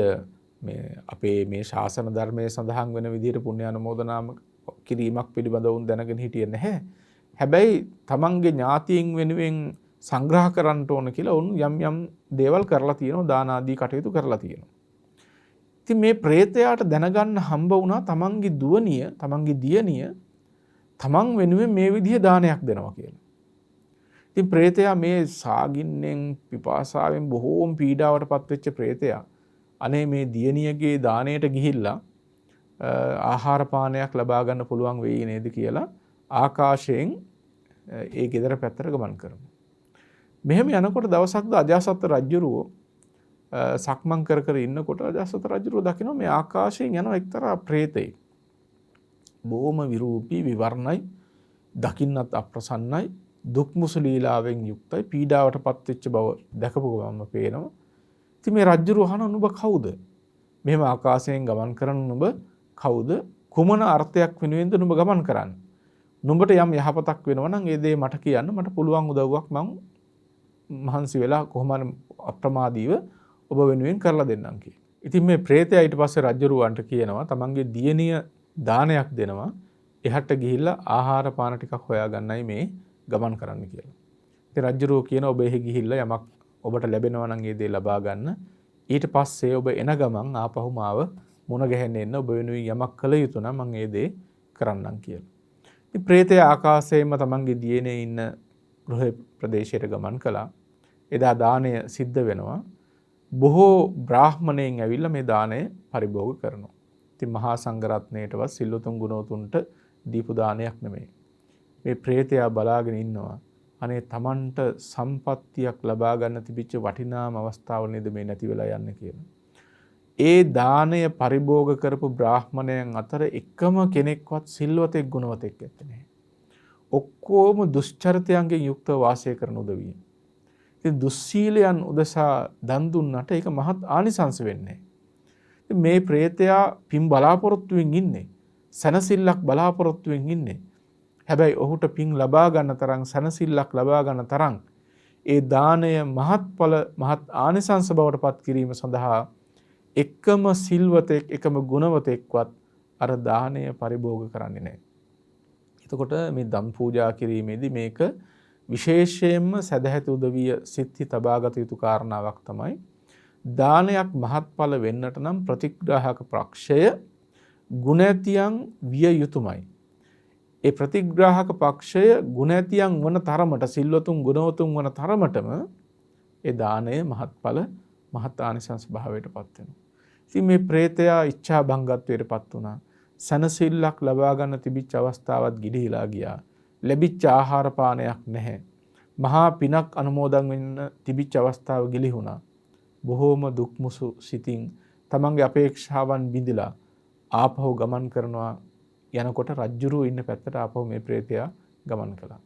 මේ අපේ මේ ශාසන ධර්මයේ සඳහන් වෙන විදිහට පුණ්‍ය අනුමෝදනාම කිරීමක් පිළිබඳව උන් දැනගෙන හිටියේ නැහැ. හැබැයි තමන්ගේ ඥාතීන් වෙනුවෙන් සංග්‍රහ කරන්න ඕන කියලා උන් යම් යම් දේවල් කරලා තියෙනවා, දාන ආදී කටයුතු කරලා තියෙනවා. ඉතින් මේ ප්‍රේතයාට දැනගන්න හම්බ වුණා තමන්ගේ දුවනිය, තමන්ගේ දියණිය තමන් වෙනුවෙන් මේ විදිහේ දානයක් දෙනවා කියලා. ඉතින් ප්‍රේතයා මේ සාගින්නෙන් පිපාසාවෙන් බොහෝම පීඩාවටපත් වෙච්ච ප්‍රේතයා අනේ මේ දියණියගේ දාණයට ගිහිල්ලා ආහාර පානයක් ලබා ගන්න පුළුවන් වෙයි නේද කියලා ආකාශයෙන් ඒ ගෙදර පැත්තට ගමන් කරනවා. මෙහෙම යනකොට දවසක් අජාසත් රජුරෝ සක්මන් කර කර ඉන්නකොට අජාසත් රජුරෝ දකිනවා මේ ආකාශයෙන් යන එක්තරා ප්‍රේතෙක්. බොහොම විරූපී, විවර්ණයි, දකින්නත් අප්‍රසන්නයි, දුක් මුසු ලීලාවෙන් යුක්තයි, පීඩාවටපත් වෙච්ච බව දැකපු ගමන්ම පේනවා. ඉතින් මේ රජුරෝ අහන නුඹ කවුද? මෙහෙම ආකාශයෙන් ගමන් කරන නුඹ කවුද? කුමන අර්ථයක් වෙනුවෙන්ද නුඹ ගමන් කරන්නේ? නුඹට යම් යහපතක් වෙනවා නම් ඒ දේ මට කියන්න, මට පුළුවන් උදව්වක් මං මහන්සි වෙලා කොහොම අප්‍රමාදීව ඔබ වෙනුවෙන් කරලා දෙන්නම් කියලා. ඉතින් මේ ප්‍රේතයා ඊට පස්සේ රජුරවන්ට කියනවා තමන්ගේ දියණිය දානයක් දෙනවා, එහාට ගිහිල්ලා ආහාර පාන ටිකක් හොයාගන්නයි මේ ගමන් කරන්න කියලා. ඉතින් රජුරෝ කියන ඔබ එහි ගිහිල්ලා යමක් ඔබට ලැබෙනවා නම් ඒ දේ ලබා ගන්න. ඊට පස්සේ ඔබ එන ගමන් ආපහු මාව මුණ ගැහෙන්න එන්න, ඔබ වෙනුවෙන් යමක් කළ යුතු නම් මම ඒ දේ කරන්නම් කියලා. ඉතින් ප්‍රේතය ආකාශයේම තමන්ගේ දියණිය ඉන්න ගෘහ ප්‍රදේශයට ගමන් කළා. එදා දාණය සිද්ධ වෙනවා. බොහෝ බ්‍රාහ්මණයන් ඇවිල්ලා මේ දාණය පරිභෝග කරනවා. ඉතින් මහා සංඝරත්නයටවත් සිල්වතුන් ගුණවතුන්ට දීපු දානයක් නෙමෙයි. මේ ප්‍රේතයා බලාගෙන ඉන්නවා. අනේ තමන්ට සම්පත්තියක් ලබා ගන්න තිබිච්ච වටිනාම අවස්ථාව නේද මේ නැති වෙලා යන්නේ කියලා. ඒ දාණය පරිභෝග කරපු බ්‍රාහ්මණයන් අතර එකම කෙනෙක්වත් සිල්වතෙක් ගුණවතෙක් නැත්තේ. ඔක්කොම දුෂ්චරිතයන්ගෙන් යුක්තව වාසය කරන උදවිය. ඉතින් දුස්සීලයන් උදෙසා දන් දුන්නට ඒක මහත් ආනිසංස වෙන්නේ. මේ ප්‍රේතයා පින් බලාපොරොත්තුවෙන් ඉන්නේ. සනසිල්ලක් බලාපොරොත්තුවෙන් ඉන්නේ. හැබැයි ඔහුට පින් ලබා ගන්න තරම් සනසිල්ලක් ලබා ගන්න තරම් ඒ දාණය මහත්ඵල මහත් ආනිසංස බවට පත් කිරීම සඳහා එකම සිල්වතෙක් එකම ගුණවතෙක්වත් අර දාණය පරිභෝග කරන්නේ නැහැ. එතකොට මේ දම් පූජා කිරීමේදී මේක විශේෂයෙන්ම සදහැති උදවිය සිත්හි තබාගත යුතු කාරණාවක් තමයි දානයක් මහත්ඵල වෙන්නට නම් ප්‍රතිග්‍රාහක පක්ෂය ගුණැතියන් විය යුතුමයි. ඒ ප්‍රතිග්‍රාහක පක්ෂය ගුණැතියන් වන තරමට සිල්වතුන් ගුණවතුන් වන තරමටම ඒ දානය මහත්ඵල මහත් ආනිසංස භාවයට පත් වෙනවා. ඉතින් මේ ප්‍රේතයා ඉච්ඡා භංගත්වයට පත් වුණා. සනසිල්ලක් ලබා ගන්න තිබිච්ච අවස්ථාවත් ගිලිහිලා ගියා. ලැබිච්ච ආහාර පානයක් නැහැ. මහා පිනක් අනුමෝදන් වෙන්න තිබිච්ච අවස්ථාව ගිලිහුණා. බොහෝම දුක්මුසු සිතින් තමන්ගේ අපේක්ෂාවන් බිඳිලා ආපහු ගමන් කරනවා. යනකොට රජ්ජුරුව ඉන්න පැත්තට ආපහු මේ ප්‍රේතයා ගමන් කළා.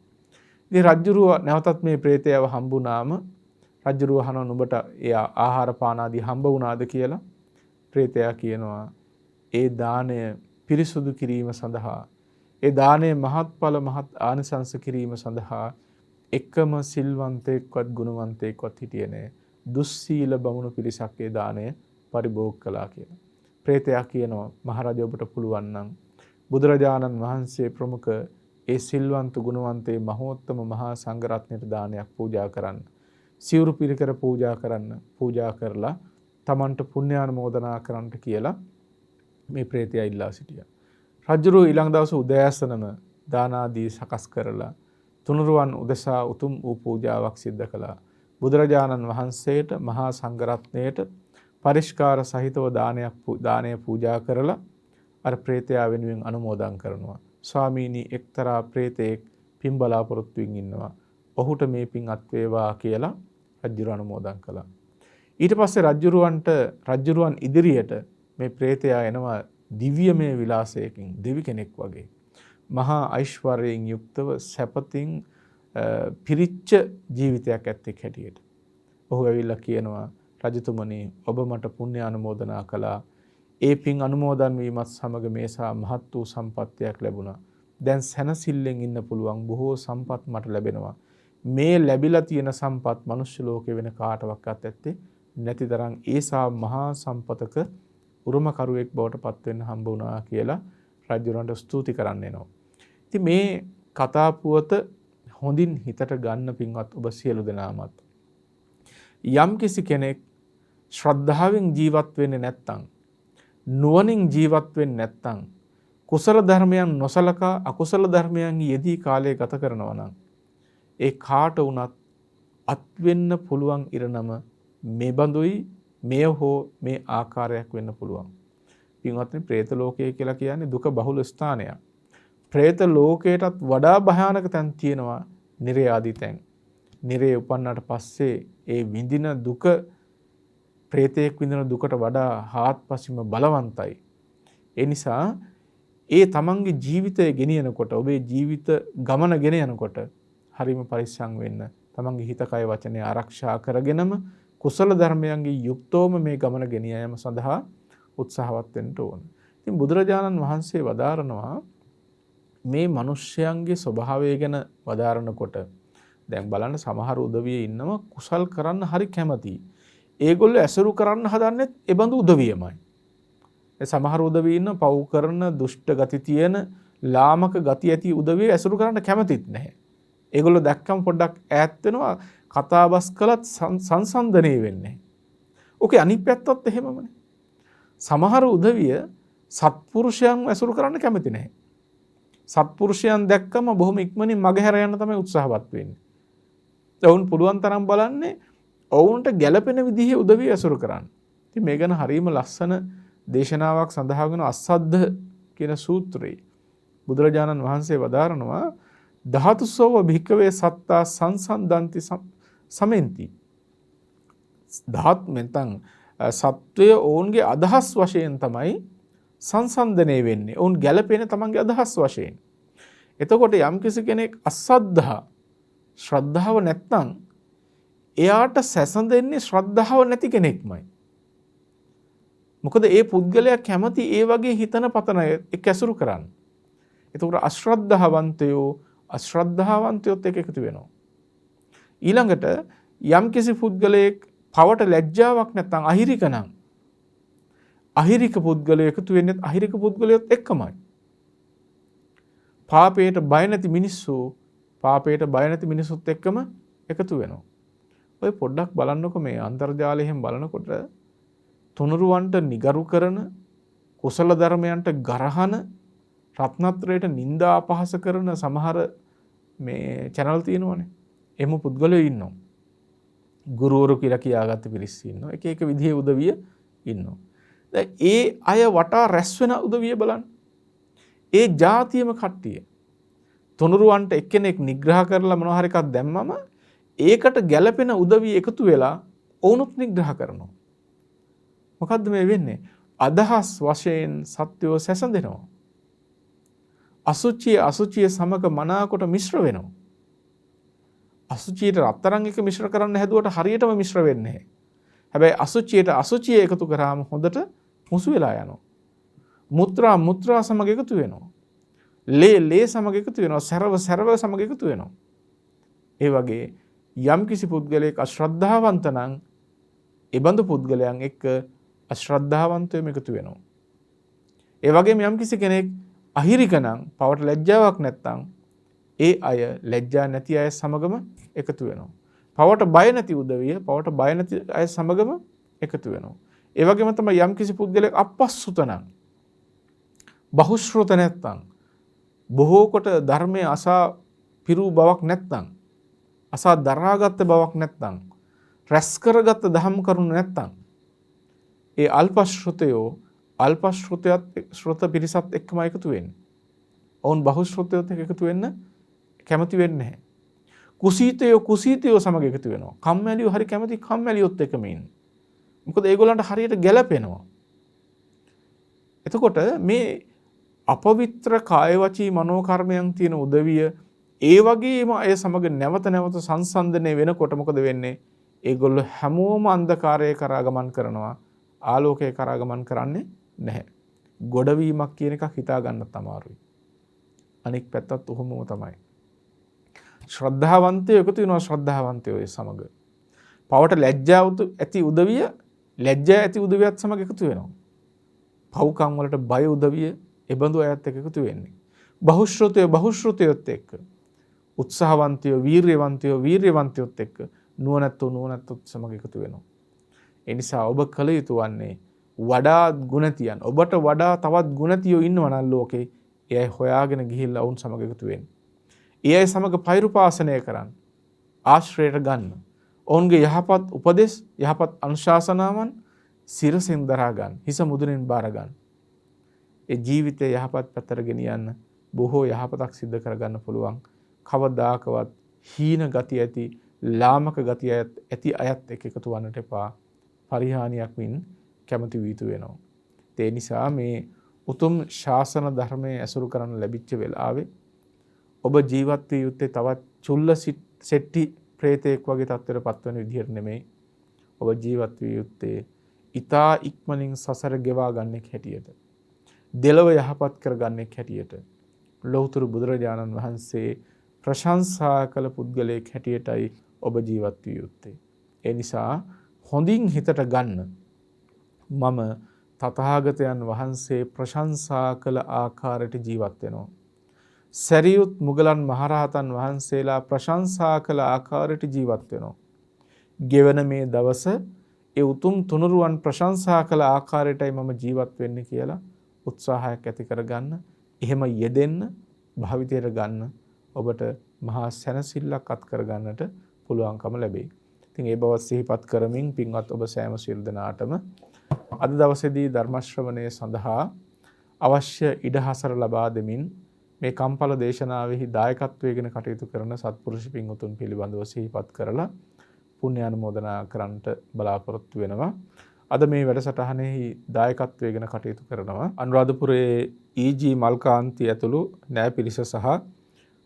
ඉතින් රජ්ජුරුව නැවතත් මේ ප්‍රේතයව හම්බුනාම රජ්ජුරුව අහනවා නුඹට ඒ ආහාර පාන ආදී හම්බ වුණාද කියලා. ප්‍රේතයා කියනවා ඒ දාණය පිරිසුදු කිරීම සඳහා ඒ දාණය මහත්ඵල මහත් ආනිසංස කිරීම සඳහා එකම සිල්වන්තයෙක්වත් ගුණවන්තයෙක්වත් හිටියේ නැහැ. දුස්සීල බමුණු පිරිසක් ඒ දාණය පරිභෝග කළා කියලා. ප්‍රේතයා කියනවා මහරජා ඔබට පුළුවන් නම් බුදුරජාණන් වහන්සේ ප්‍රමුඛ ඒ සිල්වන්ත ගුණවන්තේ මහෝත්තම මහා සංඝරත්නයට දානයක් පූජා කරන්න. සිවුරු පිරිකර පූජා කරන්න. පූජා කරලා තමන්ට පුණ්‍යානුමෝදනා කරන්නට කියලා මේ ප්‍රේතයා ඉල්ලා සිටියා. රජුරු ඊළඟ දවසේ උදෑසනම දාන ආදී සකස් කරලා තුනුරුවන් උදෙසා උතුම් වූ පූජාවක් සිද්ධ කළා. බුදුරජාණන් වහන්සේට මහා සංඝරත්නයට පරිස්කාර සහිතව දානය පූජා කරලා අර ප්‍රේතයා වෙනුවෙන් අනුමෝදන් කරනවා. ස්වාමීනි එක්තරා ප්‍රේතෙක් පින් බලාපොරොත්තුෙන් ඉන්නවා. ඔහුට මේ පින් අත් වේවා කියලා රජුරු අනුමෝදන් කළා. ඊට පස්සේ රජුරුවන් ඉදිරියට මේ ප්‍රේතයා එනවා දිව්‍යමය විලාසයකින් දෙවි කෙනෙක් වගේ. මහා ඓශ්වර්යයෙන් යුක්තව සැපතින් පිරිච්ච ජීවිතයක් ඇත්තෙක් හැටියට. ඔහු ඇවිල්ලා කියනවා රජතුමනි ඔබ මට පුණ්‍ය අනුමෝදනා කළා. ඒ පින් අනුමෝදන් වීමත් සමග මේසා මහත් වූ සම්පත්තියක් ලැබුණා. දැන් සැනසෙල්ලෙන් ඉන්න පුළුවන් බොහෝ සම්පත් මට ලැබෙනවා. මේ ලැබිලා තියෙන සම්පත් මනුෂ්‍ය ලෝකේ වෙන කාටවත් ඇත්තේ නැති තරම් ඒසා මහා සම්පතක උරුමකරුවෙක් බවට පත් වෙන්න හම්බ වුණා කියලා රජුරන්ට ස්තුති කරන්න එනවා. ඉතින් මේ කතා පුවත හොඳින් හිතට ගන්න පින්වත් ඔබ සියලු දෙනාමත් යම් කිසි කෙනෙක් ශ්‍රද්ධාවෙන් ජීවත් වෙන්නේ නැත්නම් නුවණින් ජීවත් වෙන්නේ නැත්නම් කුසල ධර්මයන් නොසලකා අකුසල ධර්මයන් යෙදී කාලය ගත කරනවා නම් ඒ කාට වුණත් අත් වෙන්න පුළුවන් ඉරණම මේ බඳුයි මේ හෝ මේ ආකාරයක් වෙන්න පුළුවන්. පින්වත්නි പ്രേත ලෝකය කියලා කියන්නේ දුක බහුල ස්ථානයක්. പ്രേත ලෝකයටත් වඩා භයානක තැන් තියෙනවා නිරය ආදී තැන්. නිරය උපන්නට පස්සේ ඒ විඳින දුක പ്രേතයෙක් විඳින දුකට වඩා හාත්පසින්ම බලවන්තයි. ඒ නිසා ඒ තමන්ගේ ජීවිතය ගෙනියනකොට ඔබේ ජීවිත ගමන ගෙන යනකොට හරිම පරිස්සම් වෙන්න. තමන්ගේ හිත කය වචනය ආරක්ෂා කරගෙනම කුසල ධර්මයන්ගේ යුක්තවම මේ ගමන ගෙන යාම සඳහා උත්සාහවත් වෙන්න ඕන. ඉතින් බුදුරජාණන් වහන්සේ වදාරනවා මේ මිනිස්යන්ගේ ස්වභාවය ගැන වදාරනකොට දැන් බලන්න සමහර උදවිය ඉන්නවා කුසල් කරන්න හරි කැමතියි. ඒගොල්ලෝ ඇසුරු කරන්න හදන්නේ ඒ බඳු උදවියමයි. ඒ සමහර උදවිය ඉන්න පව් කරන දුෂ්ට ගති තියෙන ලාමක ගති ඇති උදවිය ඇසුරු කරන්න කැමතිත් නැහැ. ඒගොල්ලෝ දැක්කම පොඩ්ඩක් ඈත් වෙනවා කතාබස් කළත් සංසන්දනය වෙන්නේ. ඕකේ අනිත් පැත්තත් එහෙමමනේ. සමහර උදවිය සත්පුරුෂයන් ඇසුරු කරන්න කැමති නැහැ. සත්පුරුෂයන් දැක්කම බොහොම ඉක්මනින් මගහැර යන්න තමයි උත්සාහවත් වෙන්නේ. ඔවුන් පුළුවන් තරම් බලන්නේ ඔවුන්ට ගැළපෙන විදිහේ උදවිය ඇසුරු කරන්න. ඉතින් මේ ගැන හරීම ලස්සන දේශනාවක් සඳහන් වෙන අස්සද්ධ කියන සූත්‍රයේ බුදුරජාණන් වහන්සේ වදාරනවා ධාතුසෝව භික්කවේ සත්තා සංසන්දන්ති සමෙන්ති. ධාත් මෙතන් සත්වය ඔවුන්ගේ අදහස් වශයෙන් තමයි සංසන්දනය වෙන්නේ. ඔවුන් ගැළපෙන තමන්ගේ අදහස් වශයෙන්. එතකොට යම්කිසි කෙනෙක් අසද්ධා ශ්‍රද්ධාව නැත්නම් එයාට සැසඳෙන්නේ ශ්‍රද්ධාව නැති කෙනෙක්මයි. මොකද ඒ පුද්ගලයා කැමති ඒ වගේ හිතන පතන එක් ඇසුරු කරන්න. එතකොට අශ්‍රද්ධාවන්තයොත් එක්ක එකතු වෙනවා. ඊළඟට යම්කිසි පුද්ගලයෙක් පවට ලැජ්ජාවක් නැත්නම් අහිරික නම් අහිරික පුද්ගලයෙක් එකතු වෙන්නේ අහිරික පුද්ගලයෙක් එක්කමයි. පාපයට බය නැති මිනිස්සුත් එක්කම එකතු වෙනවා. ඔය පොඩ්ඩක් බලන්නකො මේ අන්තර්ජාලයෙන් බලනකොට තුනුරුවන්ට නිගරු කරන කුසල ධර්මයන්ට ගරහන රත්නත්‍රයට නිନ୍ଦා අපහාස කරන සමහර මේ channel තියෙනවනේ. එහෙම පුද්ගලයෝ ඉන්නවා. ගුරුවරු කියලා කියාගත්ත පිරිස් ඉන්නවා. එක එක විදිහේ උදවිය ඉන්නවා. දැන් ඒ අය වටා රැස් වෙන උදවිය බලන්න. ඒ જાතියම කට්ටිය. තුනුරුවන්ට එක්කෙනෙක් නිග්‍රහ කරලා මොනවා හරි එකක් දැම්මම ඒකට ගැළපෙන උදවිය එකතු වෙලා ඔවුනුත් නිග්‍රහ කරනවා. මොකද්ද මේ වෙන්නේ? අදහස් වශයෙන් සත්‍යෝ සැසඳෙනවා. අසුචිය සමග මනාකොට මිශ්‍ර වෙනවා. අසුචියට රත්තරන් එක මිශ්‍ර කරන්න හැදුවට හරියටම මිශ්‍ර වෙන්නේ නැහැ. හැබැයි අසුචිය එකතු කරාම හොඳට මුසු වෙලා යනවා. මුත්‍රා සමග එකතු වෙනවා. ලේ සමග එකතු වෙනවා. සරව සමග එකතු වෙනවා. ඒ වගේ යම්කිසි පුද්ගලයෙක් අශ්‍රද්ධාවන්ත නම් ඒ බඳු පුද්ගලයන් එක්ක අශ්‍රද්ධාවන්තයම එකතු වෙනවා. ඒ වගේම යම්කිසි කෙනෙක් අහිරික නම් පවට ලැජ්ජාවක් නැත්නම් ඒ අය ලැජ්ජා නැති අය සමගම එකතු වෙනවා. පවට බය නැති උදවිය පවට බය නැති අය සමගම එකතු වෙනවා. ඒ වගේම තමයි යම්කිසි පුද්ගලයෙක් අපස්සුත නම් බහුශ්‍රොත නැත්නම් බොහෝ කොට ධර්මයේ අසා පිරු බවක් නැත්නම් අසා දරාගත් බවක් නැත්නම් රැස් කරගත් දහම් කරුණු නැත්නම් ඒ අල්පශ්‍රොත පිරිසත් එක්කම එකතු වෙන්නේ. ඔවුන් බහුශ්‍රොතයොත් එක්ක එකතු වෙන්න කැමති වෙන්නේ නැහැ. කුසීතයෝ සමග එකතු වෙනවා. කම්මැලියෝ හරි කැමති කම්මැලියොත් එක්කම ඉන්න. මොකද ඒගොල්ලන්ට හරියට ගැළපෙනවා. එතකොට මේ අපවිත්‍ර කාය වචී මනෝ කර්මයන් තියෙන උදවිය ඒ වගේම අය සමග නැවත සංසන්දනය වෙනකොට මොකද වෙන්නේ? ඒගොල්ලෝ හැමෝම අන්ධකාරයේ කරා ගමන් කරනවා. ආලෝකයේ කරා ගමන් කරන්නේ නැහැ. ගොඩවීමක් කියන එකක් හිතා ගන්නත් අමාරුයි. අනික් පැත්තත් උහුමම තමයි. ශ්‍රද්ධාවන්තයෝ එකතු වෙනවා ශ්‍රද්ධාවන්තයෝ සමග. පවට ලැජ්ජා ඇති උදවියත් සමග එකතු වෙනවා. පව්කම් වලට බය උදවිය එබඳු අයත් එක්ක එකතු වෙන්නේ. බහුශ්‍රොතයොත් එක්ක. උත්සාහවන්තයෝ වීර්යවන්තයොත් එක්ක නුවණැත්තොත් සමග එකතු වෙනවා. ඒ නිසා ඔබ කල යුතු වන්නේ වඩාත් ගුණතියන්. ඔබට වඩා තවත් ගුණතියෝ ඉන්නවා නම් ලෝකේ ඒ අය හොයාගෙන ගිහිල්ලා වුන් සමග එකතු වෙන්න. ඒ අය සමග පෛරුපාසනය කරන්න. ආශ්‍රයයට ගන්න. ඔවුන්ගේ යහපත් උපදෙස් යහපත් අනුශාසනාවන් සිරසින් දරා ගන්න. හිස මුදුනින් බාර ගන්න. ඒ ජීවිතය යහපත් පැත්තට ගෙනියන්න බොහෝ යහපතක් සිද්ධ කරගන්න පුළුවන්. කවදාකවත් හීන ගති ඇති ලාමක ගති ඇති අයත් එක්ක එකතු වන්නට එපා. පරිහානියක් වින් කැමති වී යුතු වෙනවා. ඒ නිසා මේ උතුම් ශාසන ධර්මයේ ඇසුරු කරන්න ලැබිච්ච වෙලාවේ ඔබ ජීවත් විය යුත්තේ තවත් චුල්ල සෙට්ටි ප්‍රේතෙක් වගේ තත්ත්වයට පත්වන විදිහට නෙමෙයි. ඔබ ජීවත් විය යුත්තේ ඊතා ඉක්මනින් සසර ගෙවා ගන්නෙක් හැටියට. දෙලව යහපත් කරගන්නෙක් හැටියට. ලෞතර බුදුරජාණන් වහන්සේ ප්‍රශංසා කළ පුද්ගලයෙක් හැටියටයි ඔබ ජීවත් විය යුත්තේ. ඒ නිසා හොඳින් හිතට ගන්න මම තථාගතයන් වහන්සේ ප්‍රශංසා කළ ආකාරයට ජීවත් වෙනවා. සරියුත් මුගලන් මහරහතන් වහන්සේලා ප්‍රශංසා කළ ආකාරයට ජීවත් වෙනවා. ගෙවන මේ දවස ඒ උතුම් තුනුරුවන් ප්‍රශංසා කළ ආකාරයටයි මම ජීවත් වෙන්නේ කියලා උත්සාහයක් ඇති කරගන්න. එහෙම යෙදෙන්න භාවිතයට ගන්න ඔබට මහා සැනසෙල්ලක් අත් කර ගන්නට පුළුවන්කම ලැබේ. ඉතින් ඒ බව සිහිපත් කරමින් පින්වත් ඔබ සෑම සියලු දෙනාටම අද දවසේදී ධර්ම ශ්‍රවණය සඳහා අවශ්‍ය ඉඩහසර ලබා දෙමින් මේ කම්පල දේශනාවෙහි දායකත්වයෙන් කටයුතු කරන සත්පුරුෂ පින්වතුන් පිළිබඳව සිහිපත් කරලා පුණ්‍ය අනුමෝදනා කරන්නට බලාපොරොත්තු වෙනවා. අද මේ වැඩසටහනෙහි දායකත්වයෙන් කටයුතු කරනවා අනුරාධපුරයේ ඊජී මල්කාන්ති ඇතුළු නෑ පිරිස සහ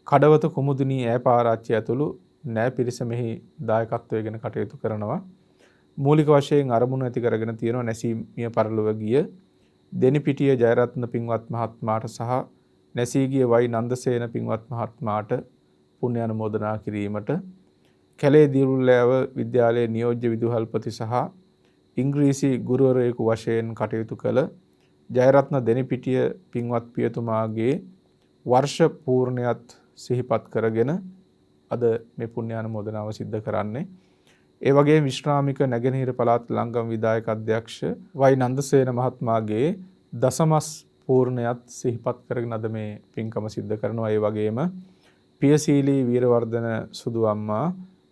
කඩවත කුමුදුනී ඈපාරාච්චි ඇතුළු නෑ පිරිස මෙහි දායකත්වයෙන් කටයුතු කරනවා. මූලික වශයෙන් අරමුණු ඇති කරගෙන තියෙනවා නැසී මිය පරලොව ගිය දෙනිපිටිය ජයරත්න පින්වත් මහත්මයාට සහ නැසී ගිය වයි නන්දසේන පින්වත් මහත්මයාට පුණ්‍ය අනුමෝදනා කිරීමට කැලේ දිරුල්ලෑව විද්‍යාලයේ නියෝජ්‍ය විදුහල්පති සහ ඉංග්‍රීසි ගුරුවරයෙකු වශයෙන් කටයුතු කළ ජයරත්න දෙනිපිටිය පින්වත් පියතුමාගේ වර්ෂ පූර්ණයත් සිහිපත් කරගෙන අද මේ පුණ්‍ය අනුමෝදනාව සිද්ධ කරන්නේ. ඒ වගේම විශ්‍රාමික නැගෙනහිර පළාත් ලංගම විධායක අධ්‍යක්ෂ වයි නන්දසේන මහත්මයාගේ දසමස් පූර්ණයත් සිහිපත් කරගෙන අද මේ පින්කම සිද්ධ කරනවා. ඒ වගේම පියසීලී වීරවර්ධන සුදු අම්මා,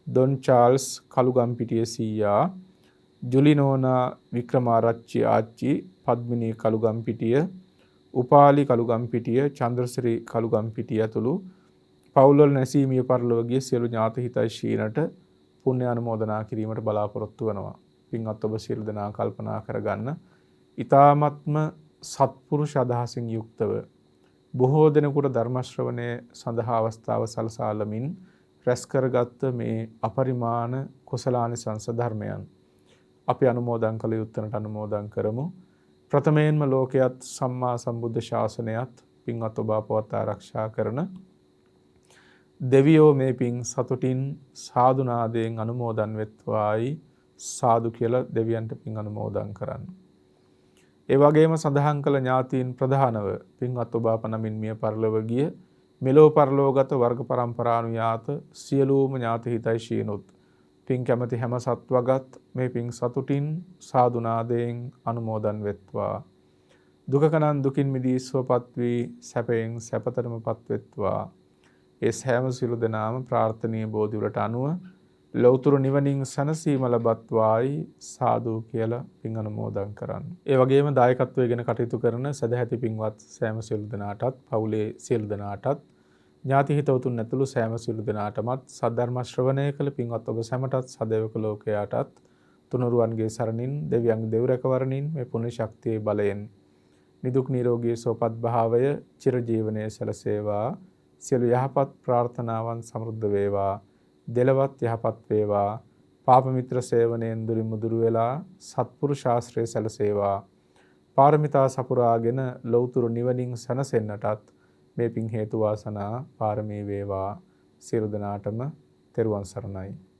ඩොන් චාල්ස් කළුගම්පිටිය සීයා, ජුලිනෝනා වික්‍රමාරච්චි ආච්චි, පද්මිනී කළුගම්පිටිය, උපාලි කළුගම්පිටිය, චන්ද්‍රශ්‍රී කළුගම්පිටිය ඇතුළු පවුල්වල නැසී මිය පරලොව ගිය සියලු ඥාති හිතයිශීනට පුණ්‍ය අනුමෝදනා කිරීමට බලාපොරොත්තු වෙනවා. පින්වත් ඔබ සියලු දෙනා කල්පනා කරගන්න. ඊ타ත්ම සත්පුරුෂ අදහසින් යුක්තව බොහෝ දෙනෙකුට ධර්ම ශ්‍රවණය සඳහා අවස්ථාව සලසාලමින් රැස් කරගත්ත මේ අපරිමාණ කුසලානිසංස ධර්මයන් අපි අනුමෝදන් කළ යුත්තනට අනුමෝදන් කරමු. ප්‍රථමයෙන්ම ලෝකයත් සම්මා සම්බුද්ධ ශාසනයත් පින්වත් ඔබ අපවත් ආරක්ෂා කරන දෙවියෝ මේ පින් සතුටින් සාදුනාදයෙන් අනුමෝදන් වෙත්වායි සාදු කියලා දෙවියන්ට පින් අනුමෝදන් කරන්න. ඒ වගේම සඳහන් කළ ඥාතීන් ප්‍රධානව පින්වත් ඔබ අප නමින් මිය පරලොව ගිය මෙලෝ පරලෝගත වර්ග පරම්පරානුයාත සියලුම ඥාති හිතයිශීනුත් පින් කැමති හැම සත්වගත් මේ පින් සතුටින් සාදුනාදයෙන් අනුමෝදන් වෙත්වා. දුකකනන් දුකින් මිදී සුවපත් වී සැපයෙන් සැපතරමපත් වෙත්වා. ඒ සෑම සියලු දෙනාම ප්‍රාර්ථනීය බෝධිවලට අනුව ලෞතර නිවනින් සැනසීම ලබත්වායි සාදු කියලා පින් අනුමෝදන් කරන්න. ඒ වගේම දායකත්වයෙන් කටයුතු කරන සදැහැති පින්වත් සෑම සියලු දෙනාටත් පවුලේ සියලු දෙනාටත් ඥාති හිතවතුන් ඇතුළු සෑම සියලු දෙනාටමත් සද්ධර්ම ශ්‍රවණය කළ පින්වත් ඔබ සැමටත් සදේවක ලෝකයාටත් තුනුරුවන්ගේ සරණින් දෙවියන්ගේ දෙව් රැකවරණින් මේ පුණ්‍ය ශක්තියේ බලයෙන් නිදුක් නිරෝගී සුවපත් භාවය චිරජීවනයේ සැලසේවා. සියලු යහපත් ප්‍රාර්ථනාවන් සමෘද්ධ වේවා. දෙලවත් යහපත් වේවා. පාප මිත්‍ර සේවනයෙන් දුරින් මුදුරු වෙලා සත්පුරුෂ ආශ්‍රය සැලසේවා. පාරමිතා සපුරාගෙන ලෞතුරු නිවනින් සැනසෙන්නටත් මේ පින් හේතු වාසනා පාරමී වේවා. සියලු දෙනාටම තෙරුවන් සරණයි.